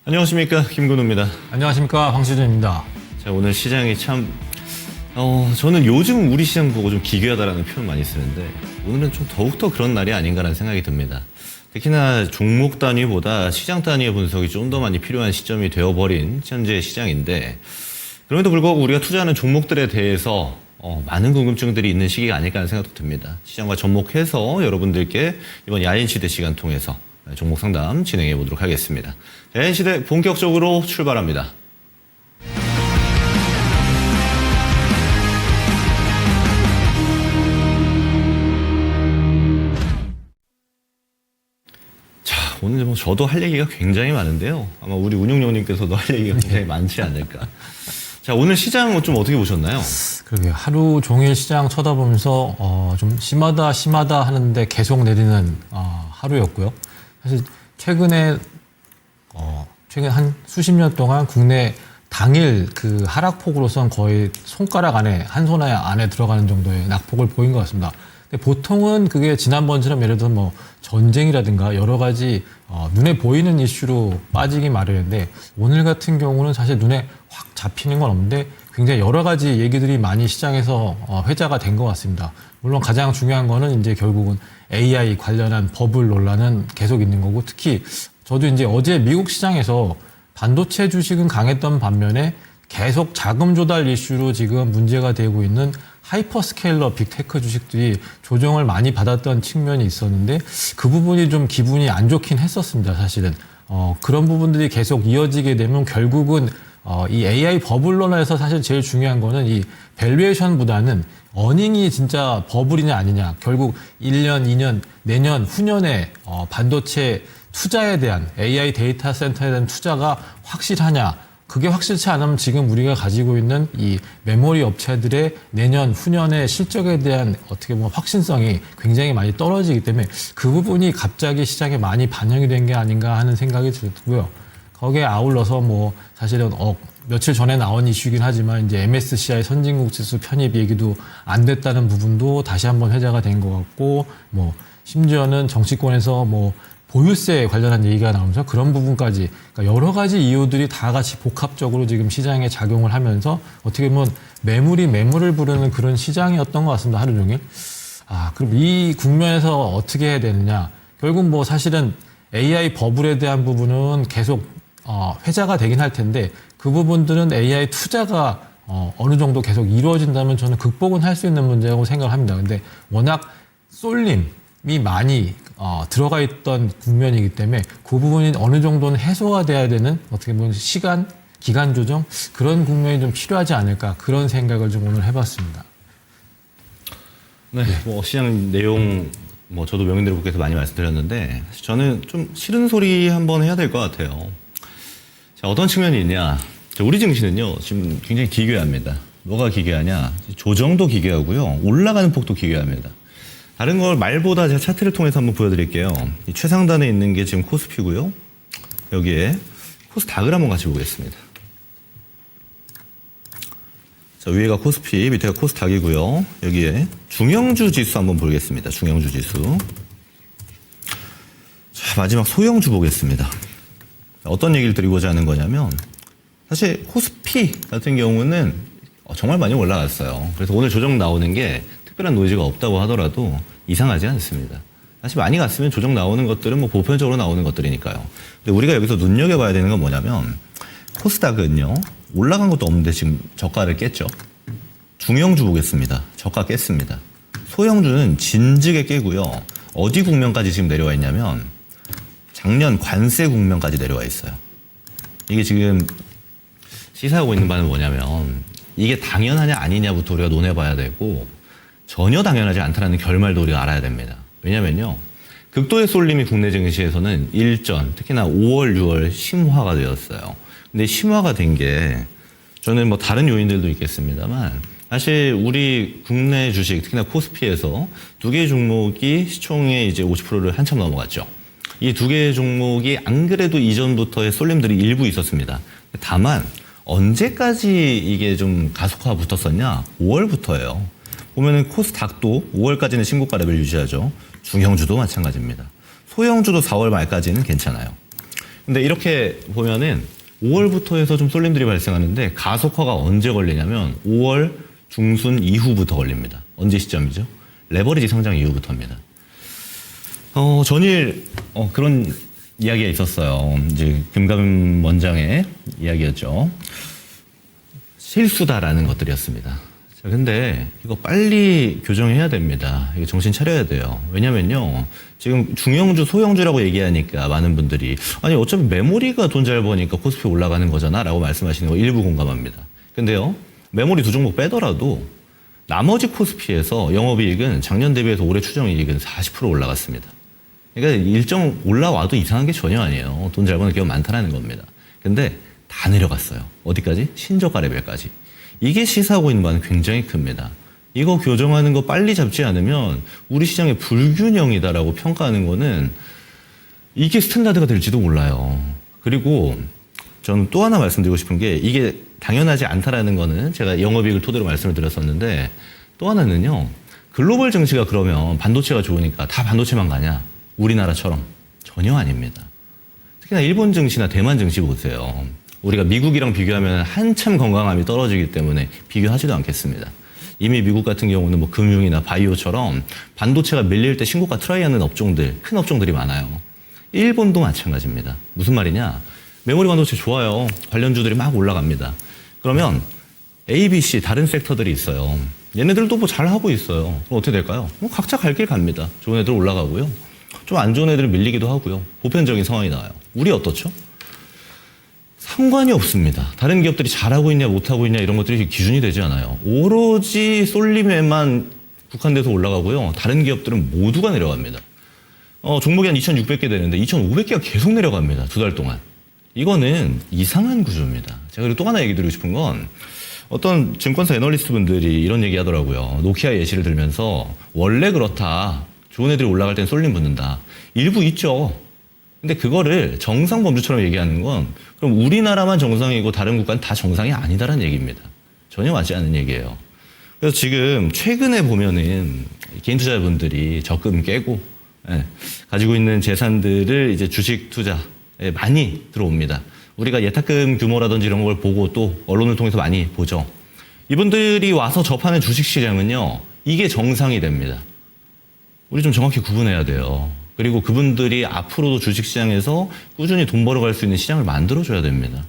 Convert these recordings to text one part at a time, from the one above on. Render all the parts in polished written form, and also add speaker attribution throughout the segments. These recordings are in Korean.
Speaker 1: 안녕하십니까, 김근우입니다.
Speaker 2: 안녕하십니까, 황시준입니다.
Speaker 1: 자, 오늘 시장이 참 저는 요즘 우리 시장 보고 좀 기괴하다라는 표현 많이 쓰는데 오늘은 좀 더욱더 그런 날이 아닌가라는 생각이 듭니다. 특히나 종목 단위보다 시장 단위의 분석이 좀 더 많이 필요한 시점이 되어버린 현재 시장인데, 그럼에도 불구하고 우리가 투자하는 종목들에 대해서 많은 궁금증들이 있는 시기가 아닐까 하는 생각도 듭니다. 시장과 접목해서 여러분들께 이번 야인시대 시간 통해서 종목 상담 진행해 보도록 하겠습니다. 야인시대 본격적으로 출발합니다. 자, 오늘 뭐 저도 할 얘기가 굉장히 많은데요. 아마 우리 운용용님께서도 할 얘기가 굉장히 많지 않을까. 자, 오늘 시장 좀 어떻게 보셨나요?
Speaker 2: 그러게요. 하루 종일 시장 쳐다보면서 좀 심하다 하는데 계속 내리는 하루였고요. 사실 최근 한 수십 년 동안 국내 당일 그 하락폭으로선 거의 손가락 안에, 한 손 안에 들어가는 정도의 낙폭을 보인 것 같습니다. 근데 보통은 그게 지난번처럼 예를 들어서 뭐 전쟁이라든가 여러 가지 눈에 보이는 이슈로 빠지기 마련인데, 오늘 같은 경우는 사실 눈에 확 잡히는 건 없는데 굉장히 여러 가지 얘기들이 많이 시장에서 회자가 된 것 같습니다. 물론 가장 중요한 거는 이제 결국은 AI 관련한 버블 논란은 계속 있는 거고, 특히 저도 이제 어제 미국 시장에서 반도체 주식은 강했던 반면에 계속 자금 조달 이슈로 지금 문제가 되고 있는 하이퍼스케일러 빅테크 주식들이 조정을 많이 받았던 측면이 있었는데, 그 부분이 좀 기분이 안 좋긴 했었습니다, 사실은. 그런 부분들이 계속 이어지게 되면 결국은 이 AI 버블론에서 사실 제일 중요한 거는 이 밸류에이션보다는 어닝이 진짜 버블이냐 아니냐, 결국 1년, 2년, 내년, 후년에 반도체 투자에 대한, AI 데이터 센터에 대한 투자가 확실하냐, 그게 확실치 않으면 지금 우리가 가지고 있는 이 메모리 업체들의 내년, 후년의 실적에 대한 어떻게 보면 확신성이 굉장히 많이 떨어지기 때문에 그 부분이 갑자기 시장에 많이 반영이 된 게 아닌가 하는 생각이 들고요. 거기에 아울러서 뭐 사실은 며칠 전에 나온 이슈이긴 하지만 이제 MSCI 선진국 지수 편입 얘기도 안 됐다는 부분도 다시 한번 회자가 된 것 같고, 뭐 심지어는 정치권에서 뭐 보유세 관련한 얘기가 나오면서 그런 부분까지, 그러니까 여러 가지 이유들이 다 같이 복합적으로 지금 시장에 작용을 하면서 어떻게 보면 매물을 부르는 그런 시장이었던 것 같습니다, 하루 종일. 그럼 이 국면에서 어떻게 해야 되느냐. 결국 뭐 사실은 AI 버블에 대한 부분은 계속 회자가 되긴 할 텐데, 그 부분들은 AI 투자가 어느 정도 계속 이루어진다면 저는 극복은 할 수 있는 문제라고 생각을 합니다. 근데 워낙 쏠림이 많이 들어가 있던 국면이기 때문에 그 부분이 어느 정도는 해소가 돼야 되는, 어떻게 보면 기간 조정, 그런 국면이 좀 필요하지 않을까, 그런 생각을 좀 오늘 해봤습니다.
Speaker 1: 네, 뭐 시장 내용 뭐 저도 명인들분께서 많이 말씀드렸는데, 저는 좀 싫은 소리 한번 해야 될 것 같아요. 자, 어떤 측면이 있냐? 자, 우리 증시는요 지금 굉장히 기괴합니다. 뭐가 기괴하냐? 조정도 기괴하고요, 올라가는 폭도 기괴합니다. 다른 걸 말보다 제가 차트를 통해서 한번 보여드릴게요. 이 최상단에 있는 게 지금 코스피고요. 여기에 코스닥을 한번 같이 보겠습니다. 자, 위에가 코스피, 밑에가 코스닥이고요. 여기에 중형주 지수 한번 보겠습니다. 중형주 지수. 자, 마지막 소형주 보겠습니다. 어떤 얘기를 드리고자 하는 거냐면, 사실 코스피 같은 경우는 정말 많이 올라갔어요. 그래서 오늘 조정 나오는 게 특별한 노이즈가 없다고 하더라도 이상하지 않습니다. 사실 많이 갔으면 조정 나오는 것들은 뭐 보편적으로 나오는 것들이니까요. 근데 우리가 여기서 눈여겨봐야 되는 건 뭐냐면, 코스닥은요 올라간 것도 없는데 지금 저가를 깼죠. 중형주 보겠습니다. 저가 깼습니다. 소형주는 진즉에 깨고요. 어디 국면까지 지금 내려와 있냐면 작년 관세 국면까지 내려와 있어요. 이게 지금 시사하고 있는 바는 뭐냐면, 이게 당연하냐 아니냐부터 우리가 논해봐야 되고, 전혀 당연하지 않다는 결말도 우리가 알아야 됩니다. 왜냐면요, 극도의 쏠림이 국내 증시에서는 일전, 특히나 5월, 6월 심화가 되었어요. 근데 심화가 된 게 저는 뭐 다른 요인들도 있겠습니다만, 사실 우리 국내 주식, 특히나 코스피에서 두 개의 종목이 시총의 이제 50%를 한참 넘어갔죠. 이 두 개의 종목이 안 그래도 이전부터의 쏠림들이 일부 있었습니다. 다만 언제까지 이게 좀 가속화가 붙었었냐? 5월부터예요. 보면은 코스닥도 5월까지는 신고가 레벨 유지하죠. 중형주도 마찬가지입니다. 소형주도 4월 말까지는 괜찮아요. 근데 이렇게 보면은 5월부터 해서 좀 쏠림들이 발생하는데 가속화가 언제 걸리냐면 5월 중순 이후부터 걸립니다. 언제 시점이죠? 레버리지 상장 이후부터입니다. 전일 그런 이야기가 있었어요. 이제 금감 원장의 이야기였죠. 실수다라는 것들이었습니다. 자, 근데 이거 빨리 교정해야 됩니다. 이거 정신 차려야 돼요. 왜냐면요. 지금 중형주, 소형주라고 얘기하니까 많은 분들이 아니 어차피 메모리가 돈 잘 버니까 코스피 올라가는 거잖아 라고 말씀하시는 거 일부 공감합니다. 근데요. 메모리 두 종목 빼더라도 나머지 코스피에서 영업이익은 작년 대비해서 올해 추정이익은 40% 올라갔습니다. 그러니까 일정 올라와도 이상한 게 전혀 아니에요. 돈 잘 버는 기업 많다라는 겁니다. 근데 다 내려갔어요. 어디까지? 신저가 레벨까지. 이게 시사하고 있는 바는 굉장히 큽니다. 이거 교정하는 거 빨리 잡지 않으면 우리 시장의 불균형이다라고 평가하는 거는 이게 스탠다드가 될지도 몰라요. 그리고 저는 또 하나 말씀드리고 싶은 게 이게 당연하지 않다라는 거는 제가 영업이익을 토대로 말씀을 드렸었는데 또 하나는요. 글로벌 증시가 그러면 반도체가 좋으니까 다 반도체만 가냐? 우리나라처럼 전혀 아닙니다. 특히나 일본 증시나 대만 증시 보세요. 우리가 미국이랑 비교하면 한참 건강함이 떨어지기 때문에 비교하지도 않겠습니다. 이미 미국 같은 경우는 뭐 금융이나 바이오처럼 반도체가 밀릴 때 신고가 트라이하는 업종들, 큰 업종들이 많아요. 일본도 마찬가지입니다. 무슨 말이냐? 메모리 반도체 좋아요. 관련주들이 막 올라갑니다. 그러면 A, B, C 다른 섹터들이 있어요. 얘네들도 뭐 잘하고 있어요. 그럼 어떻게 될까요? 뭐 각자 갈 길 갑니다. 좋은 애들 올라가고요. 좀 안 좋은 애들은 밀리기도 하고요. 보편적인 상황이 나와요. 우리 어떻죠? 상관이 없습니다. 다른 기업들이 잘하고 있냐 못하고 있냐 이런 것들이 기준이 되지 않아요. 오로지 쏠림에만 국한돼서 올라가고요. 다른 기업들은 모두가 내려갑니다. 종목이 한 2,600개 되는데 2,500개가 계속 내려갑니다. 두 달 동안. 이거는 이상한 구조입니다. 제가 그리고 또 하나 얘기 드리고 싶은 건 어떤 증권사 애널리스트 분들이 이런 얘기 하더라고요. 노키아 예시를 들면서 원래 그렇다. 좋은 애들이 올라갈 땐 쏠림 붙는다. 일부 있죠. 근데 그거를 정상 범주처럼 얘기하는 건 그럼 우리나라만 정상이고 다른 국가는 다 정상이 아니다라는 얘기입니다. 전혀 맞지 않는 얘기예요. 그래서 지금 최근에 보면은 개인 투자자분들이 적금 깨고 가지고 있는 재산들을 이제 주식 투자에 많이 들어옵니다. 우리가 예탁금 규모라든지 이런 걸 보고 또 언론을 통해서 많이 보죠. 이분들이 와서 접하는 주식 시장은요. 이게 정상이 됩니다. 우리 좀 정확히 구분해야 돼요. 그리고 그분들이 앞으로도 주식시장에서 꾸준히 돈 벌어갈 수 있는 시장을 만들어줘야 됩니다.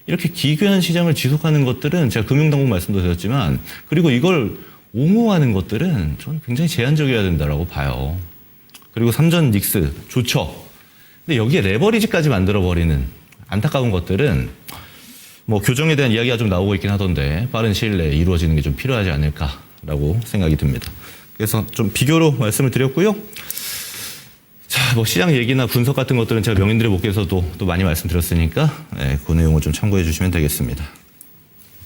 Speaker 1: 이렇게 기괴한 시장을 지속하는 것들은 제가 금융당국 말씀도 드렸지만 그리고 이걸 옹호하는 것들은 저는 굉장히 제한적이어야 된다고 봐요. 그리고 삼전 닉스 좋죠. 근데 여기에 레버리지까지 만들어버리는 안타까운 것들은 뭐 교정에 대한 이야기가 좀 나오고 있긴 하던데 빠른 시일 내에 이루어지는 게 좀 필요하지 않을까라고 생각이 듭니다. 그래서 좀 비교로 말씀을 드렸고요. 자, 뭐 시장 얘기나 분석 같은 것들은 제가 명인들의 목에서도 또 많이 말씀드렸으니까 그 내용을 좀 참고해 주시면 되겠습니다.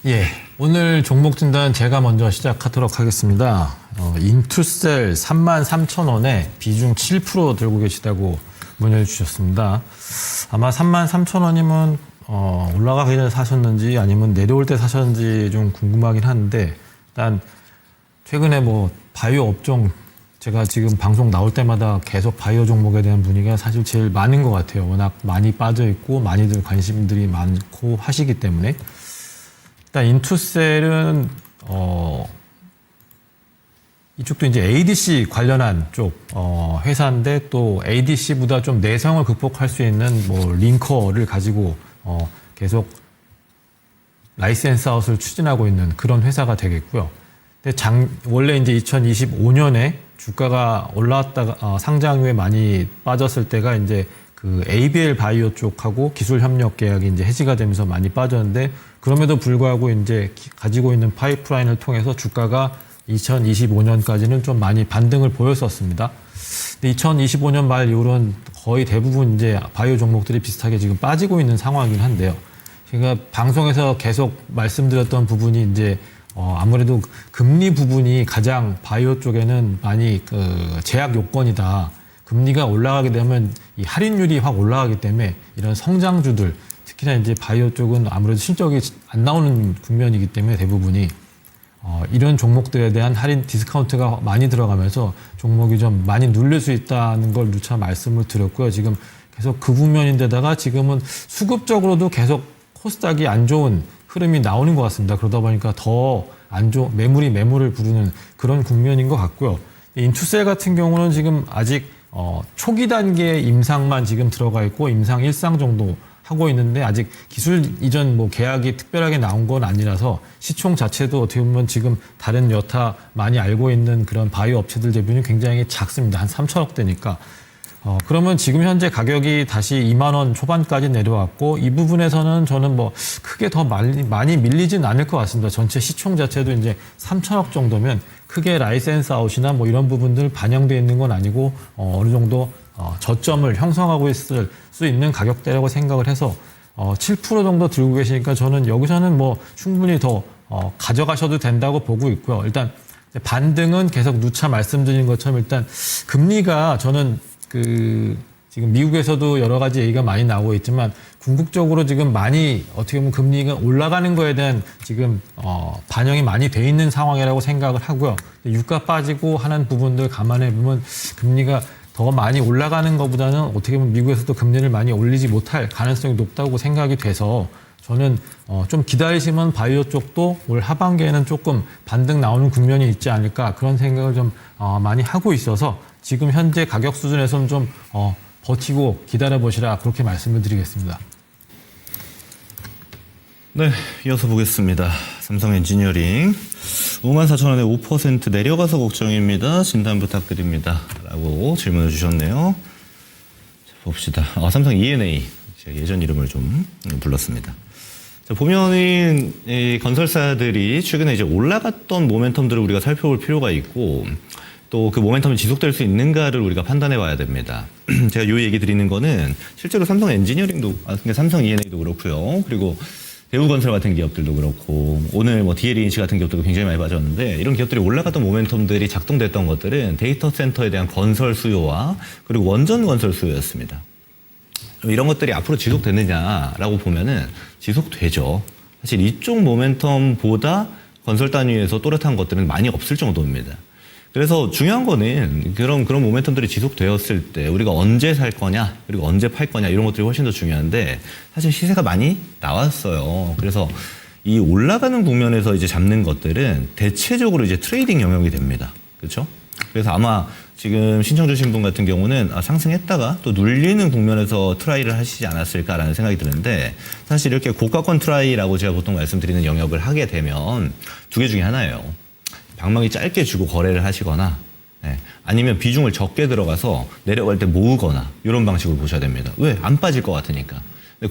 Speaker 2: 예, 오늘 종목 진단 제가 먼저 시작하도록 하겠습니다. 인투셀 33,000원에 비중 7% 들고 계시다고 문의해 주셨습니다. 아마 33,000원이면 올라가기 전에 사셨는지 아니면 내려올 때 사셨는지 좀 궁금하긴 한데 일단 최근에 뭐 바이오 업종 제가 지금 방송 나올 때마다 계속 바이오 종목에 대한 분위기가 사실 제일 많은 것 같아요. 워낙 많이 빠져 있고 많이들 관심들이 많고 하시기 때문에 일단 인투셀은 이쪽도 이제 ADC 관련한 쪽 회사인데 또 ADC보다 좀 내성을 극복할 수 있는 뭐 링커를 가지고 계속 라이센스 아웃을 추진하고 있는 그런 회사가 되겠고요. 근데 원래 이제 2025년에 주가가 올라왔다가 상장 후에 많이 빠졌을 때가 이제 그 ABL 바이오 쪽하고 기술 협력 계약이 이제 해지가 되면서 많이 빠졌는데 그럼에도 불구하고 이제 가지고 있는 파이프라인을 통해서 주가가 2025년까지는 좀 많이 반등을 보였었습니다. 근데 2025년 말 이후로는 거의 대부분 이제 바이오 종목들이 비슷하게 지금 빠지고 있는 상황이긴 한데요. 제가 방송에서 계속 말씀드렸던 부분이 이제 아무래도 금리 부분이 가장 바이오 쪽에는 많이 제약 요건이다. 금리가 올라가게 되면 이 할인율이 확 올라가기 때문에 이런 성장주들, 특히나 이제 바이오 쪽은 아무래도 실적이 안 나오는 국면이기 때문에 대부분이 이런 종목들에 대한 할인 디스카운트가 많이 들어가면서 종목이 좀 많이 눌릴 수 있다는 걸 누차 말씀을 드렸고요. 지금 그래서 그 국면인데다가 지금은 수급적으로도 계속 코스닥이 안 좋은 흐름이 나오는 것 같습니다. 그러다 보니까 더 안 좋은 매물이 매물을 부르는 그런 국면인 것 같고요. 인투셀 같은 경우는 지금 아직 초기 단계 임상만 지금 들어가 있고 임상 1상 정도 하고 있는데 아직 기술 이전 뭐 계약이 특별하게 나온 건 아니라서 시총 자체도 어떻게 보면 지금 다른 여타 많이 알고 있는 그런 바이오 업체들 대비는 굉장히 작습니다. 한 3천억대니까. 그러면 지금 현재 가격이 다시 2만 원 초반까지 내려왔고 이 부분에서는 저는 뭐 크게 더 많이 밀리진 않을 것 같습니다. 전체 시총 자체도 이제 3천억 정도면 크게 라이센스 아웃이나 뭐 이런 부분들 반영되어 있는 건 아니고 어느 정도 저점을 형성하고 있을 수 있는 가격대라고 생각을 해서 7% 정도 들고 계시니까 저는 여기서는 뭐 충분히 더 가져가셔도 된다고 보고 있고요. 일단 반등은 계속 누차 말씀드린 것처럼 일단 금리가 저는 지금 미국에서도 여러 가지 얘기가 많이 나오고 있지만 궁극적으로 지금 많이 어떻게 보면 금리가 올라가는 거에 대한 지금 반영이 많이 돼 있는 상황이라고 생각을 하고요. 유가 빠지고 하는 부분들 감안해 보면 금리가 더 많이 올라가는 것보다는 어떻게 보면 미국에서도 금리를 많이 올리지 못할 가능성이 높다고 생각이 돼서 저는 좀 기다리시면 바이오 쪽도 올 하반기에는 조금 반등 나오는 국면이 있지 않을까 그런 생각을 좀 많이 하고 있어서 지금 현재 가격 수준에서는 좀 버티고 기다려보시라 그렇게 말씀을 드리겠습니다.
Speaker 1: 네, 이어서 보겠습니다. 삼성 엔지니어링 54,000원에 5% 내려가서 걱정입니다. 진단 부탁드립니다. 라고 질문을 주셨네요. 자, 봅시다. 삼성 E&A 제가 예전 이름을 좀 불렀습니다. 자, 보면은 이 건설사들이 최근에 이제 올라갔던 모멘텀들을 우리가 살펴볼 필요가 있고 또 그 모멘텀이 지속될 수 있는가를 우리가 판단해 봐야 됩니다. 제가 요 얘기 드리는 거는 실제로 삼성 엔지니어링도, 그러니까 삼성 E&A도 그렇고요. 그리고 대우건설 같은 기업들도 그렇고 오늘 뭐 DLENC 같은 기업들도 굉장히 많이 빠졌는데 이런 기업들이 올라갔던 모멘텀들이 작동됐던 것들은 데이터 센터에 대한 건설 수요와 그리고 원전 건설 수요였습니다. 이런 것들이 앞으로 지속되느냐라고 보면은 지속되죠. 사실 이쪽 모멘텀보다 건설 단위에서 또렷한 것들은 많이 없을 정도입니다. 그래서 중요한 거는 그런 모멘텀들이 지속되었을 때 우리가 언제 살 거냐 그리고 언제 팔 거냐 이런 것들이 훨씬 더 중요한데 사실 시세가 많이 나왔어요. 그래서 이 올라가는 국면에서 이제 잡는 것들은 대체적으로 이제 트레이딩 영역이 됩니다. 그렇죠? 그래서 아마 지금 신청 주신 분 같은 경우는 상승했다가 또 눌리는 국면에서 트라이를 하시지 않았을까라는 생각이 드는데 사실 이렇게 고가권 트라이라고 제가 보통 말씀드리는 영역을 하게 되면 두 개 중에 하나예요. 방망이 짧게 주고 거래를 하시거나 아니면 비중을 적게 들어가서 내려갈 때 모으거나 이런 방식으로 보셔야 됩니다. 왜? 안 빠질 것 같으니까.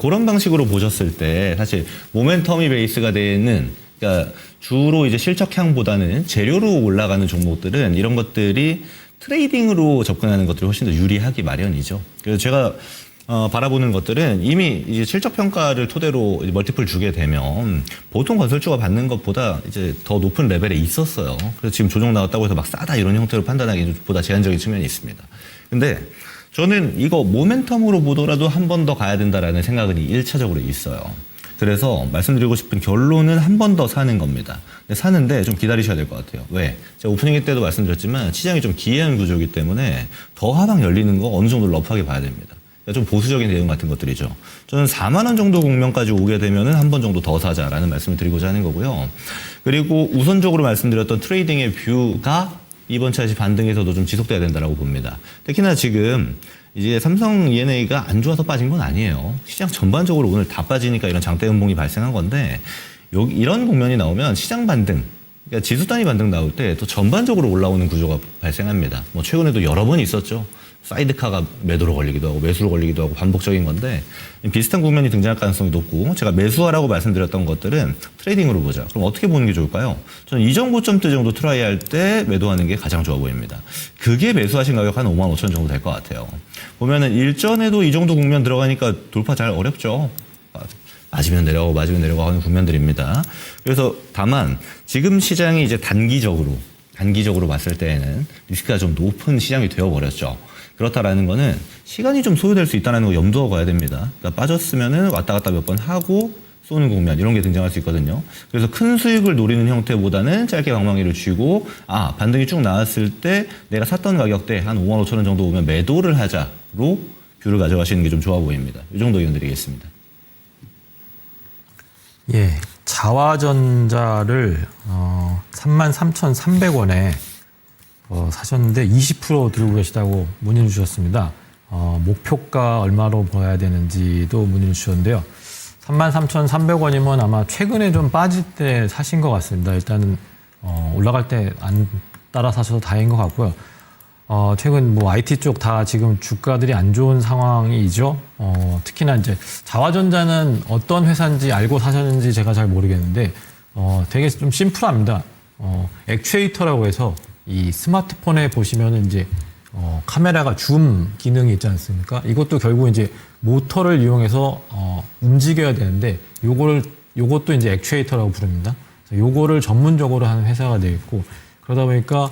Speaker 1: 그런 방식으로 보셨을 때 사실 모멘텀이 베이스가 되는 그러니까 주로 이제 실적향보다는 재료로 올라가는 종목들은 이런 것들이 트레이딩으로 접근하는 것들이 훨씬 더 유리하기 마련이죠. 그래서 제가 바라보는 것들은 이미 이제 실적 평가를 토대로 멀티플 주게 되면 보통 건설주가 받는 것보다 이제 더 높은 레벨에 있었어요. 그래서 지금 조정 나왔다고 해서 막 싸다 이런 형태로 판단하기 보다 제한적인 측면이 있습니다. 근데 저는 이거 모멘텀으로 보더라도 한 번 더 가야 된다라는 생각은 1차적으로 있어요. 그래서 말씀드리고 싶은 결론은 한 번 더 사는 겁니다. 근데 사는데 좀 기다리셔야 될 것 같아요. 왜? 제가 오프닝 때도 말씀드렸지만 시장이 좀 기이한 구조이기 때문에 더 하방 열리는 거 어느 정도 러프하게 봐야 됩니다. 좀 보수적인 내용 같은 것들이죠. 저는 4만 원 정도 국면까지 오게 되면은 한 번 정도 더 사자라는 말씀을 드리고자 하는 거고요. 그리고 우선적으로 말씀드렸던 트레이딩의 뷰가 이번 차시 반등에서도 좀 지속돼야 된다라고 봅니다. 특히나 지금 이제 삼성 E&A가 안 좋아서 빠진 건 아니에요. 시장 전반적으로 오늘 다 빠지니까 이런 장대 음봉이 발생한 건데 이런 국면이 나오면 시장 반등, 그러니까 지수 단위 반등 나올 때 또 전반적으로 올라오는 구조가 발생합니다. 뭐 최근에도 여러 번 있었죠. 사이드카가 매도로 걸리기도 하고 매수로 걸리기도 하고 반복적인 건데 비슷한 국면이 등장할 가능성이 높고 제가 매수하라고 말씀드렸던 것들은 트레이딩으로 보자. 그럼 어떻게 보는 게 좋을까요? 저는 이전 고점대 정도 트라이할 때 매도하는 게 가장 좋아 보입니다. 그게 매수하신 가격 한 5만 5천 정도 될 것 같아요. 보면은 일전에도 이 정도 국면 들어가니까 돌파 잘 어렵죠. 맞으면 내려가고 맞으면 내려가고 하는 국면들입니다. 그래서 다만 지금 시장이 이제 단기적으로 봤을 때에는 리스크가 좀 높은 시장이 되어버렸죠. 그렇다라는 거는 시간이 좀 소요될 수 있다는 거 염두하고 가야 됩니다. 그러니까 빠졌으면은 왔다 갔다 몇 번 하고 쏘는 국면 이런 게 등장할 수 있거든요. 그래서 큰 수익을 노리는 형태보다는 짧게 방망이를 쥐고 반등이 쭉 나왔을 때 내가 샀던 가격대 한 5만 5천 원 정도 오면 매도를 하자로 뷰를 가져가시는 게 좀 좋아 보입니다. 이 정도 의견 드리겠습니다.
Speaker 2: 예, 자화전자를 33,300원에 사셨는데 20% 들고 계시다고 문의를 주셨습니다. 목표가 얼마로 봐야 되는지도 문의를 주셨는데요. 33,300원이면 아마 최근에 좀 빠질 때 사신 것 같습니다. 일단은 올라갈 때 안 따라 사셔서 다행인 것 같고요. 최근 뭐 IT 쪽 다 지금 주가들이 안 좋은 상황이죠. 특히나 이제 자화전자는 어떤 회사인지 알고 사셨는지 제가 잘 모르겠는데 되게 좀 심플합니다. 액추에이터라고 해서 이 스마트폰에 보시면은 이제 카메라가 줌 기능이 있지 않습니까? 이것도 결국 이제 모터를 이용해서 움직여야 되는데 요것도 이제 액추에이터라고 부릅니다. 그래서 요거를 전문적으로 하는 회사가 되어 있고 그러다 보니까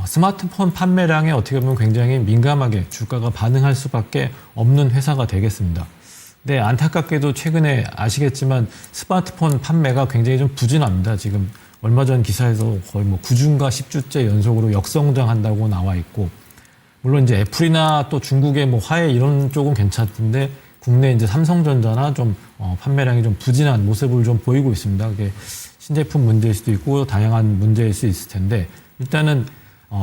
Speaker 2: 스마트폰 판매량에 어떻게 보면 굉장히 민감하게 주가가 반응할 수밖에 없는 회사가 되겠습니다. 근데 안타깝게도 최근에 아시겠지만 스마트폰 판매가 굉장히 좀 부진합니다. 지금 얼마 전 기사에서 거의 뭐 9주인가 10주째 연속으로 역성장한다고 나와 있고 물론 이제 애플이나 또 중국의 뭐 화웨이 이런 쪽은 괜찮던데 국내 이제 삼성전자나 좀 판매량이 좀 부진한 모습을 좀 보이고 있습니다. 그게 신제품 문제일 수도 있고 다양한 문제일 수 있을 텐데 일단은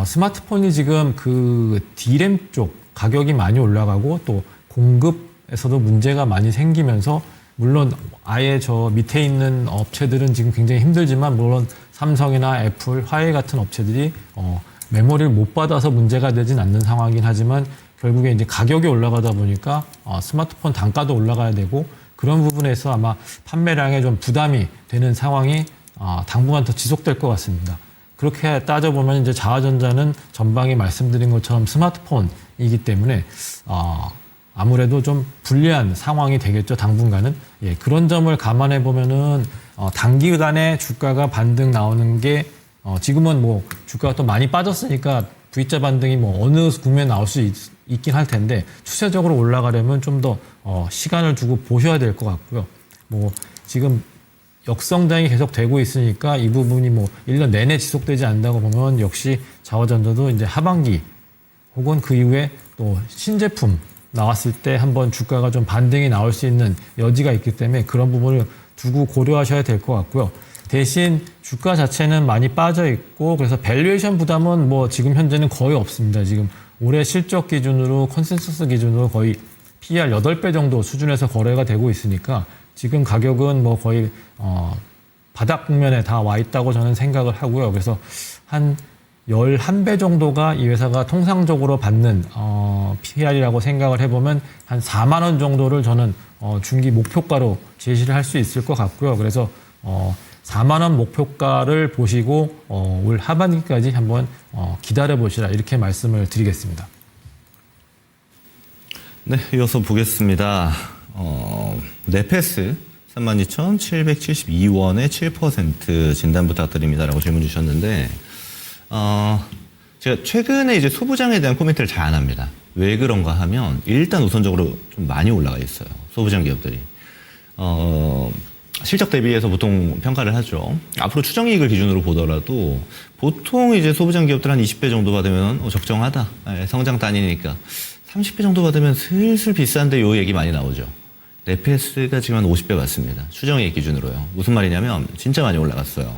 Speaker 2: 스마트폰이 지금 그 D램 쪽 가격이 많이 올라가고 또 공급에서도 문제가 많이 생기면서 물론 아예 저 밑에 있는 업체들은 지금 굉장히 힘들지만 물론 삼성이나 애플, 화웨이 같은 업체들이 메모리를 못 받아서 문제가 되진 않는 상황이긴 하지만 결국에 이제 가격이 올라가다 보니까 스마트폰 단가도 올라가야 되고 그런 부분에서 아마 판매량에 좀 부담이 되는 상황이 당분간 더 지속될 것 같습니다. 그렇게 따져보면 이제 자화전자는 전방에 말씀드린 것처럼 스마트폰이기 때문에 아무래도 좀 불리한 상황이 되겠죠, 당분간은. 예, 그런 점을 감안해 보면은 단기간에 주가가 반등 나오는 게 지금은 뭐 주가가 또 많이 빠졌으니까 V자 반등이 뭐 어느 국면에 나올 수 있긴 할 텐데 추세적으로 올라가려면 좀 더 시간을 두고 보셔야 될 것 같고요. 뭐 지금 역성장이 계속 되고 있으니까 이 부분이 뭐 1년 내내 지속되지 않는다고 보면 역시 자화전자도 이제 하반기 혹은 그 이후에 또 신제품 나왔을 때 한번 주가가 좀 반등이 나올 수 있는 여지가 있기 때문에 그런 부분을 두고 고려하셔야 될 것 같고요. 대신 주가 자체는 많이 빠져 있고 그래서 밸류에이션 부담은 뭐 지금 현재는 거의 없습니다. 지금 올해 실적 기준으로 컨센서스 기준으로 거의 PER 8배 정도 수준에서 거래가 되고 있으니까 지금 가격은 뭐 거의 바닥 국면에 다 와 있다고 저는 생각을 하고요. 그래서 한 11배 정도가 이 회사가 통상적으로 받는 PER이라고 생각을 해보면 한 4만 원 정도를 저는 중기 목표가로 제시를 할 수 있을 것 같고요. 그래서 4만 원 목표가를 보시고 올 하반기까지 한번 기다려 보시라 이렇게 말씀을 드리겠습니다.
Speaker 1: 네, 이어서 보겠습니다. 네페스 32,772원에 7% 진단 부탁드립니다라고 질문 주셨는데, 제가 최근에 이제 소부장에 대한 코멘트를 잘 안 합니다. 왜 그런가 하면, 일단 우선적으로 좀 많이 올라가 있어요. 소부장 기업들이. 실적 대비해서 보통 평가를 하죠. 앞으로 추정이익을 기준으로 보더라도, 보통 이제 소부장 기업들 한 20배 정도 받으면 적정하다. 성장 단위니까. 30배 정도 받으면 슬슬 비싼데 요 얘기 많이 나오죠. 네페스가 지금 한 50배 받습니다. 추정이익 기준으로요. 무슨 말이냐면 진짜 많이 올라갔어요.